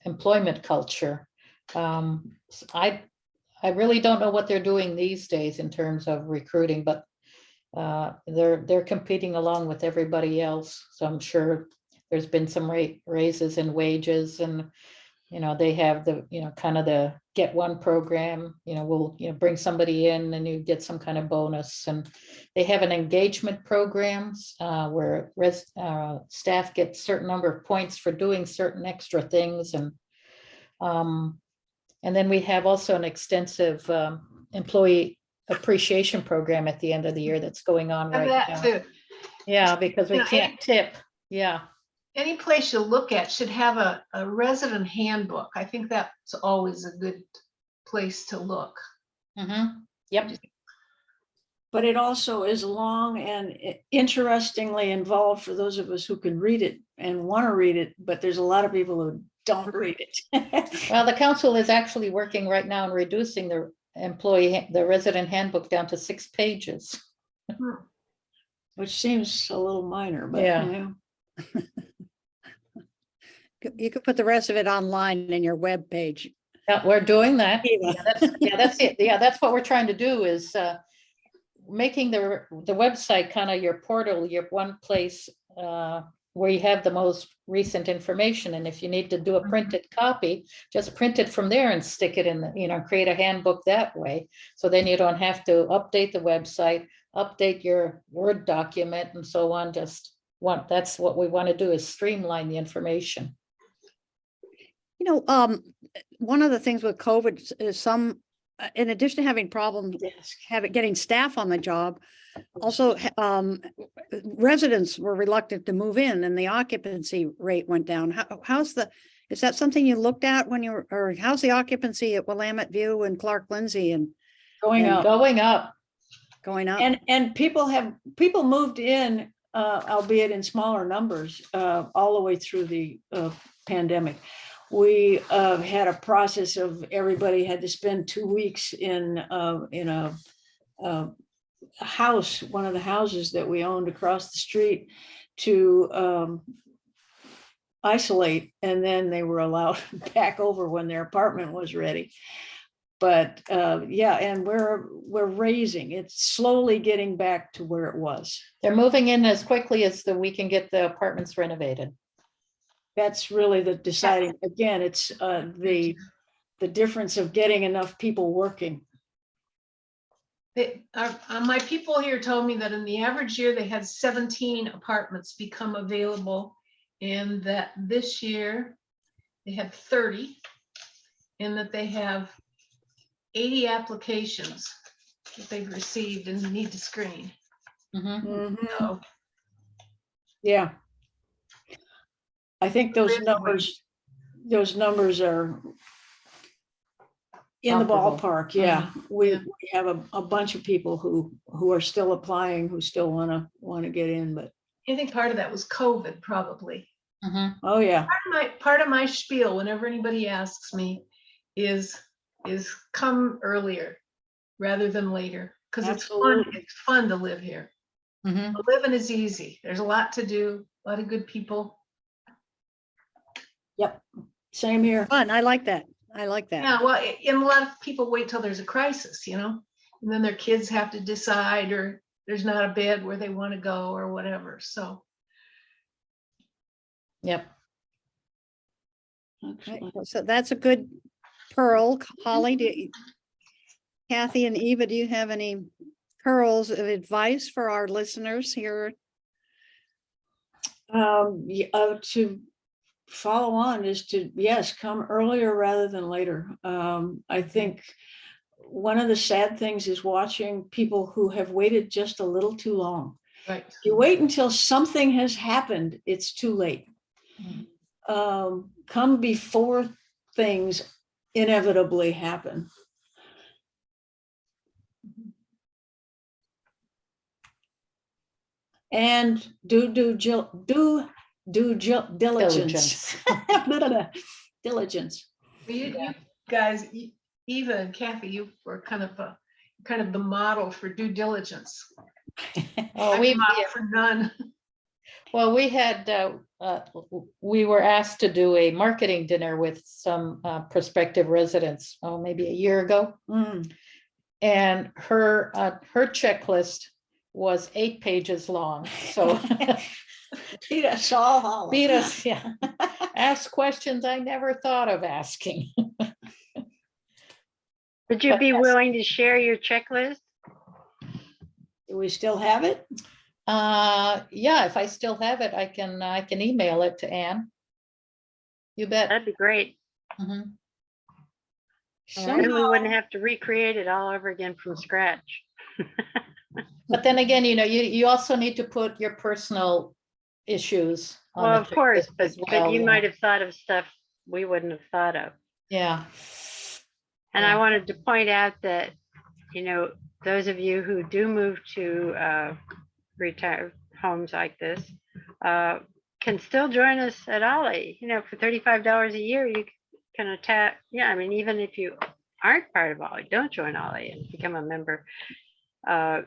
employment culture. I really don't know what they're doing these days in terms of recruiting, but they're competing along with everybody else. So I'm sure there's been some raises in wages, and you know, they have the, you know, kind of the Get One program. You know, we'll, you know, bring somebody in and you get some kind of bonus, and they have an engagement programs where staff get certain number of points for doing certain extra things, and then we have also an extensive employee appreciation program at the end of the year that's going on And right that now. too. Yeah, because we Yeah, can't tip. Yeah. Any place you look at should have a resident handbook. I think that's always a good place to look. Yep. But it also is long and interestingly involved for those of us who can read it and want to read it, but there's a lot of people who don't read it. Well, the council is actually working right now on reducing the resident handbook down to 6 pages. Which seems a little minor, but Yeah. you know. You could put the rest of it online in your web page. Yeah, we're doing that. Eva. That's it. Yeah, that's what we're trying to do, is making the website kind of your portal, your one place where you have the most recent information. And if you need to do a printed copy, just print it from there and stick it in the, create a handbook that way. So then you don't have to update the website, update your Word document and so on. That's what we want to do, is streamline the information. One of the things with COVID is some, in addition to having problems getting staff on the job, also residents were reluctant to move in and the occupancy rate went down. Is that something you looked at when or how's the occupancy at Willamette View and Clark Lindsay and Going up. Going up. going up? And people moved in, albeit in smaller numbers, all the way through the pandemic. We had a process of everybody had to spend 2 weeks in a house, one of the houses that we owned across the street, to isolate, and then they were allowed back over when their apartment was ready. But yeah, and we're raising. It's slowly getting back to where it was. They're moving in as quickly as we can get the apartments renovated. That's really the deciding. Again, it's the difference of getting enough people working. My people here told me that in the average year, they had 17 apartments become available, and that this year they had 30, and that they have 80 applications that they've received and need to screen. So, Yeah. I think those numbers are in the Comparable. ballpark. Yeah, we have a bunch of people who are still applying, who still want to get in, but I think part of that was COVID, probably. oh yeah. Part of my spiel, whenever anybody asks me, is come earlier rather than later, because it's fun. It's fun to live here. Living is easy. There's a lot to do, a lot of good people. Yep, same here. Fun. I like that. Yeah, well, and a lot of people wait till there's a crisis, and then their kids have to decide, or there's not a bed where they want to go or whatever. So. Yep. Right. So that's a good pearl. Holly, Kathy and Eva, do you have any pearls of advice for our listeners here? To follow on is to, yes, come earlier rather than later. I think one of the sad things is watching people who have waited just a little too long. Right. You wait until something has happened, it's too late. Come before things inevitably happen. And do diligence. Diligence. You guys, Eva and Kathy, you were kind of the model for due diligence. Oh, I'm the model for none. Well, we were asked to do a marketing dinner with some prospective residents, maybe a year ago. And her checklist was 8 pages long. So Beat us all, Holly. beat us, yeah. Ask questions I never thought of asking. Would you be willing to share your checklist? Do we still have it? Yeah, if I still have it, I can email it to Ann. You bet. That'd be great. Mhm. Then we wouldn't have to recreate it all over again from scratch. But then again, you also need to put your personal issues on Well, the of course, checklist as but well, you yeah. might have thought of stuff we wouldn't have thought of. Yeah. And Yeah. I wanted to point out that, those of you who do move to retired homes like this can still join us at OLLI. For $35 a year, you can attach. Yeah, I mean, even if you aren't part of OLLI, don't join OLLI and become a member.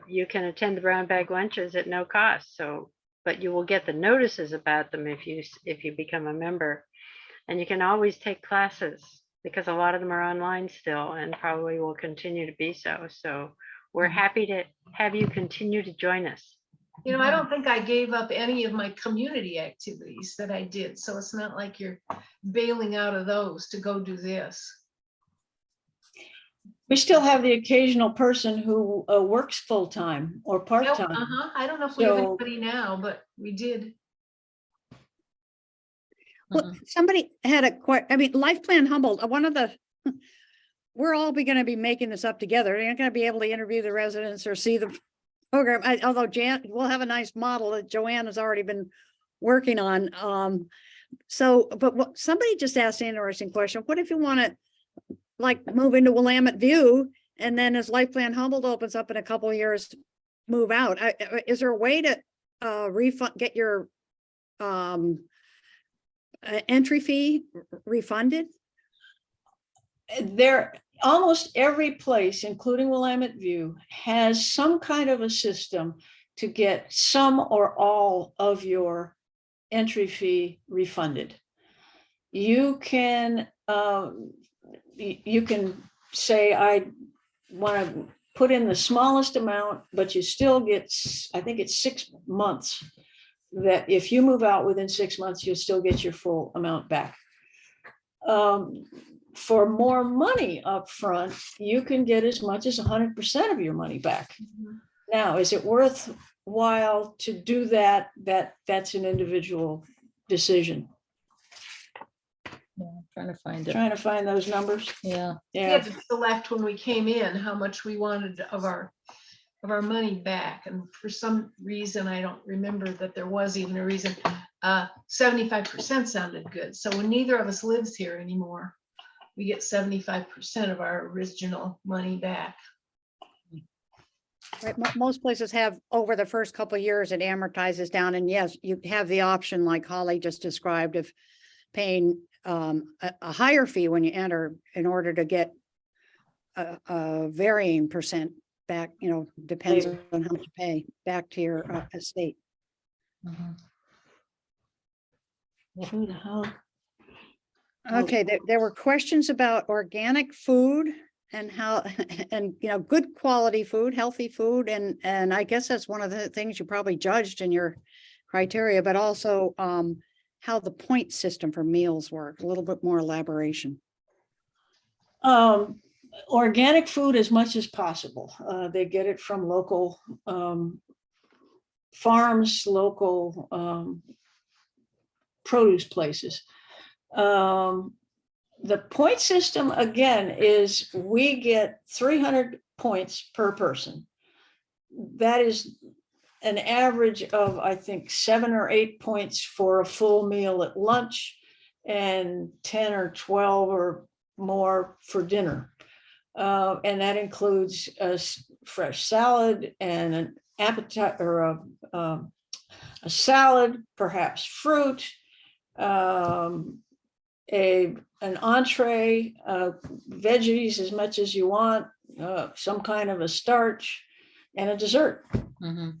You can attend the brown bag lunches at no cost. So, but you will get the notices about them if you become a member, and you can always take classes because a lot of them are online still and probably will continue to be so. So we're happy to have you continue to join us. You know, I don't think I gave up any of my community activities that I did. So it's not like you're bailing out of those to go do this. We still have the occasional person who works full-time or Nope, part-time. I don't know if we have So- anybody now, but we did. Well, somebody had a I mean, Life Plan Humboldt, one of the, we're all going to be making this up together. You're not going to be able to interview the residents or see the program. Although we'll have a nice model that Joanne has already been working on. So, but somebody just asked an interesting question. What if you want to like move into Willamette View, and then as Life Plan Humboldt opens up in a couple of years, move out? Is there a way to refund, get your entry fee refunded? There, almost every place, including Willamette View, has some kind of a system to get some or all of your entry fee refunded. You can say, I want to put in the smallest amount, but you still get, I think it's 6 months, that if you move out within 6 months, you'll still get your full amount back. For more money up front, you can get as much as 100% of your money back. Now, is it worthwhile to do that? That's an individual decision. Yeah, I'm trying to find it. Trying to find those numbers. Yeah. We Yeah. had to select when we came in how much we wanted of our money back. And for some reason, I don't remember that there was even a reason, 75% sounded good. So when neither of us lives here anymore, we get 75% of our original money back. Right, most places have over the first couple of years, it amortizes down, and yes, you have the option like Holly just described of paying a higher fee when you enter in order to get a varying percent back, you know, depends Later. on how much you pay back to your estate. Mhm. Who the hell? Okay, there were questions about organic food and how, and, you know, good quality food, healthy food. And I guess that's one of the things you probably judged in your criteria, but also how the point system for meals work, a little bit more elaboration. Organic food as much as possible. They get it from local farms, local produce places. The point system, again, is we get 300 points per person. That is an average of, I think, 7 or 8 points for a full meal at lunch and 10 or 12 or more for dinner. And that includes a fresh salad and an appetite, or a salad, perhaps fruit, an entree, veggies as much as you want, some kind of a starch, and a dessert Mhm.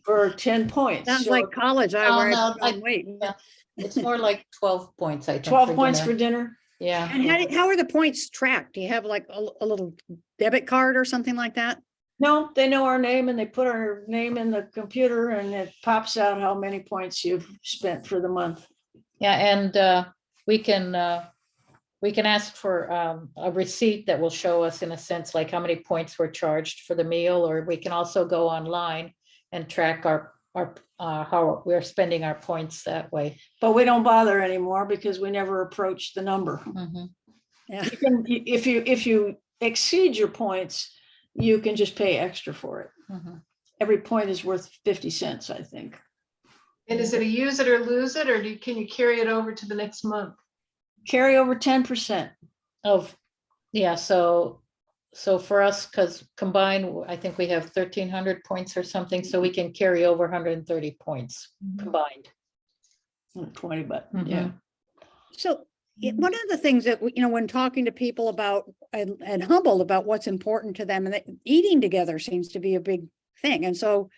for 10 points. Sounds So like college. I Oh, wear no, wait. yeah. It's more like 12 points, I think. 12 points dinner. for dinner. Yeah. And how are the points tracked? Do you have like a little debit card or something like that? No, they know our name and they put our name in the computer and it pops out how many points you've spent for the month. Yeah, and we can ask for a receipt that will show us, in a sense, like how many points were charged for the meal, or we can also go online and track our how we're spending our points that way. But we don't bother anymore because we never approach the number. Mhm. Yeah. You can, if you exceed your points, you can just pay extra for it. Mhm. Every point is worth 50 cents, I think. And is it a use it or lose it, or can you carry it over to the next month? Carry over 10%. Yeah, so for us, because combined, I think we have 1,300 points or something, so we can carry over 130 points combined. 20, but Mhm. yeah. So one of the things that, you know, when talking to people about and Humboldt about what's important to them, and that eating together seems to be a big thing. And so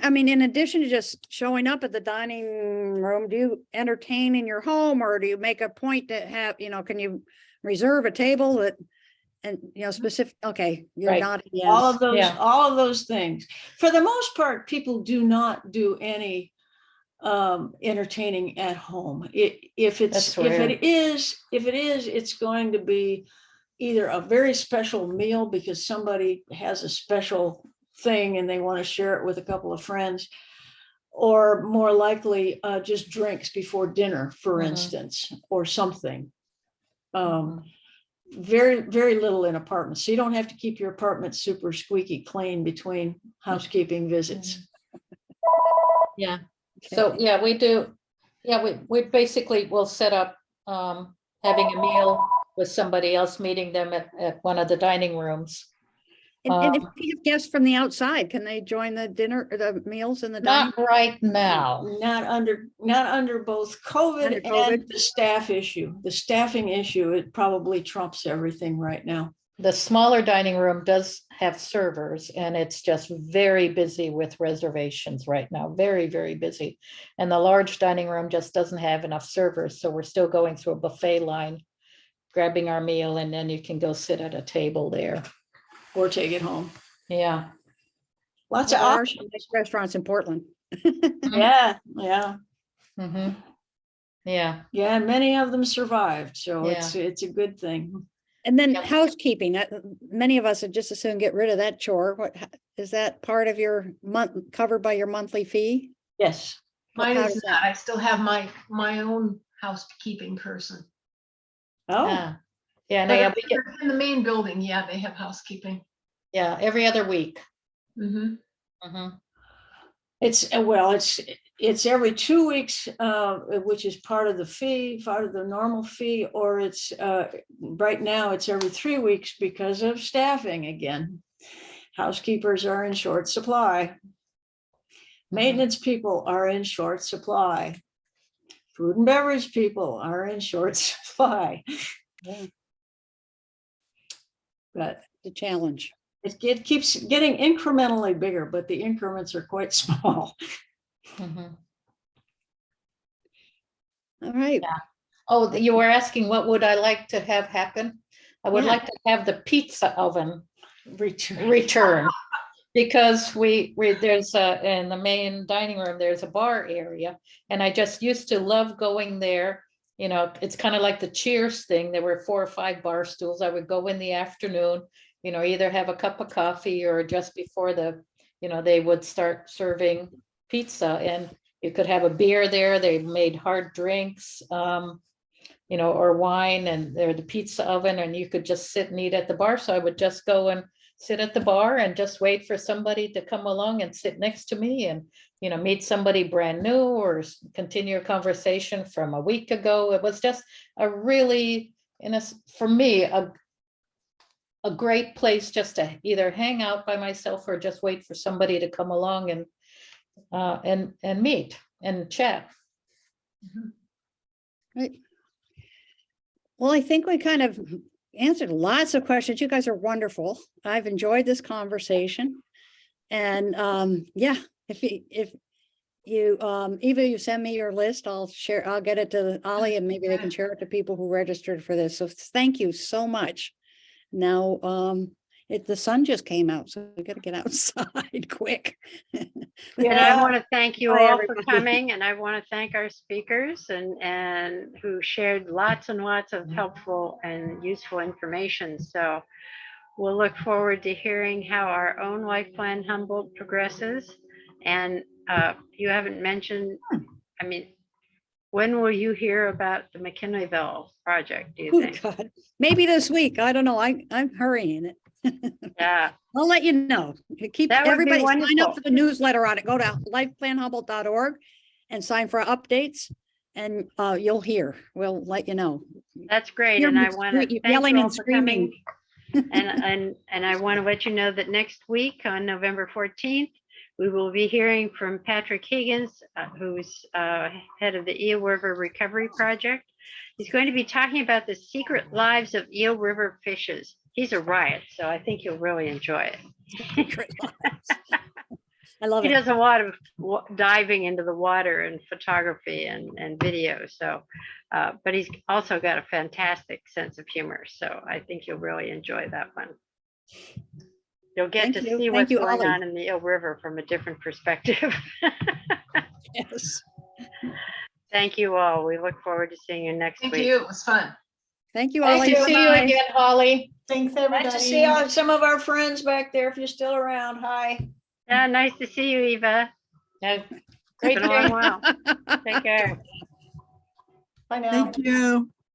I mean, in addition to just showing up at the dining room, do you entertain in your home, or do you make a point to have, you know, can you reserve a table that And, specific, okay, you're Right. not, All yes. of those, Yeah. all of those things. For the most part, people do not do any entertaining at home. If That's rare. it is, it's going to be either a very special meal because somebody has a special thing and they want to share it with a couple of friends, or more likely just drinks before dinner, for Mhm. instance, or something. Mhm. Very, very little in apartments. So you don't have to keep your apartment super squeaky clean between housekeeping visits. Yeah. So, yeah, we do. Yeah, we basically will set up having a meal with somebody else, meeting them at one of the dining rooms. And if you have guests from the outside, can they join the dinner or the meals in the dining? Not right now. Not under both COVID Under COVID. and the staff issue. The staffing issue, it probably trumps everything right now. The smaller dining room does have servers, and it's just very busy with reservations right now, very, very busy. And the large dining room just doesn't have enough servers, so we're still going through a buffet line, grabbing our meal, and then you can go sit at a table there. Or take it home. Yeah. Lots There of are options. some nice restaurants in Portland. Yeah. Mhm. Yeah. Yeah, many of them survived, so Yeah. it's a good thing. And then Yep. housekeeping, many of us would just as soon get rid of that chore. Is that part of your month, covered by your monthly fee? Yes. Mine How is does not. I still have my own housekeeping person. Oh, Yeah. Yeah. And But yeah, we get, in the main building, yeah, they have housekeeping. yeah, every other week. Mhm. Mhm. it's every 2 weeks, which is part of the fee, part of the normal fee, or it's right now it's every 3 weeks because of staffing again. Housekeepers are in short supply. Maintenance people are in short supply. Food and beverage people are in short supply. Yeah, But the challenge. it keeps getting incrementally bigger, but the increments are quite small. Mhm. All right. Yeah. Oh, you were asking what would I like to have happen? I would Yeah. like to have the pizza oven Return. return. Because there's in the main dining room, there's a bar area, and I just used to love going there. It's kind of like the Cheers thing. There were 4 or 5 bar stools. I would go in the afternoon, either have a cup of coffee or just before they would start serving pizza, and you could have a beer there. They made hard drinks, or wine, and there's the pizza oven, and you could just sit and eat at the bar. So I would just go and sit at the bar and just wait for somebody to come along and sit next to me and, meet somebody brand new or continue a conversation from a week ago. It was just a really, for me, a great place just to either hang out by myself or just wait for somebody to come along and meet and chat. Right. Well, I think we kind of answered lots of questions. You guys are wonderful. I've enjoyed this conversation. And yeah, if you Eva, you send me your list, I'll get it to Ollie and maybe they can share it to people who registered for this. So thank you so much. Now, the sun just came out, so we got to get outside quick. And I want to thank you Bye, all for everybody. coming, and I want to thank our speakers and who shared lots and lots of helpful and useful information. So we'll look forward to hearing how our own Life Plan Humboldt progresses. And you haven't mentioned, when will you hear about the McKinleyville project, do you Oh, think? God. Maybe this week. I don't know. I'm hurrying it. Yeah, I'll let you know. Keep That would be everybody sign wonderful. up for the newsletter on it. Go to lifeplanhumboldt.org and sign for updates, and you'll hear. We'll let you know. that's great. Hear And I me want to thank yelling you all and for coming. screaming. And I want to let you know that next week on November 14th, we will be hearing from Patrick Higgins, who's head of the Eel River Recovery Project. He's going to be talking about the secret lives of Eel River fishes. He's a riot, so I think you'll really enjoy it. I love He it. does a lot of diving into the water and photography and video. So, but he's also got a fantastic sense of humor. So I think you'll really enjoy that one. You'll get Thank to you. see Thank what's you, going Ollie. on in the Eel River from a different perspective. Yes. Thank you all. We look forward to seeing you next Thank week. you. It was fun. Thank you, Nice Ollie. to see you Bye-bye. again, Holly. Thanks, Nice to see some of our friends back there, if you're still around. Hi. Yeah, nice to see you, Eva. Yeah, It's Great been a long day. while. Take care. Bye now. Thank you.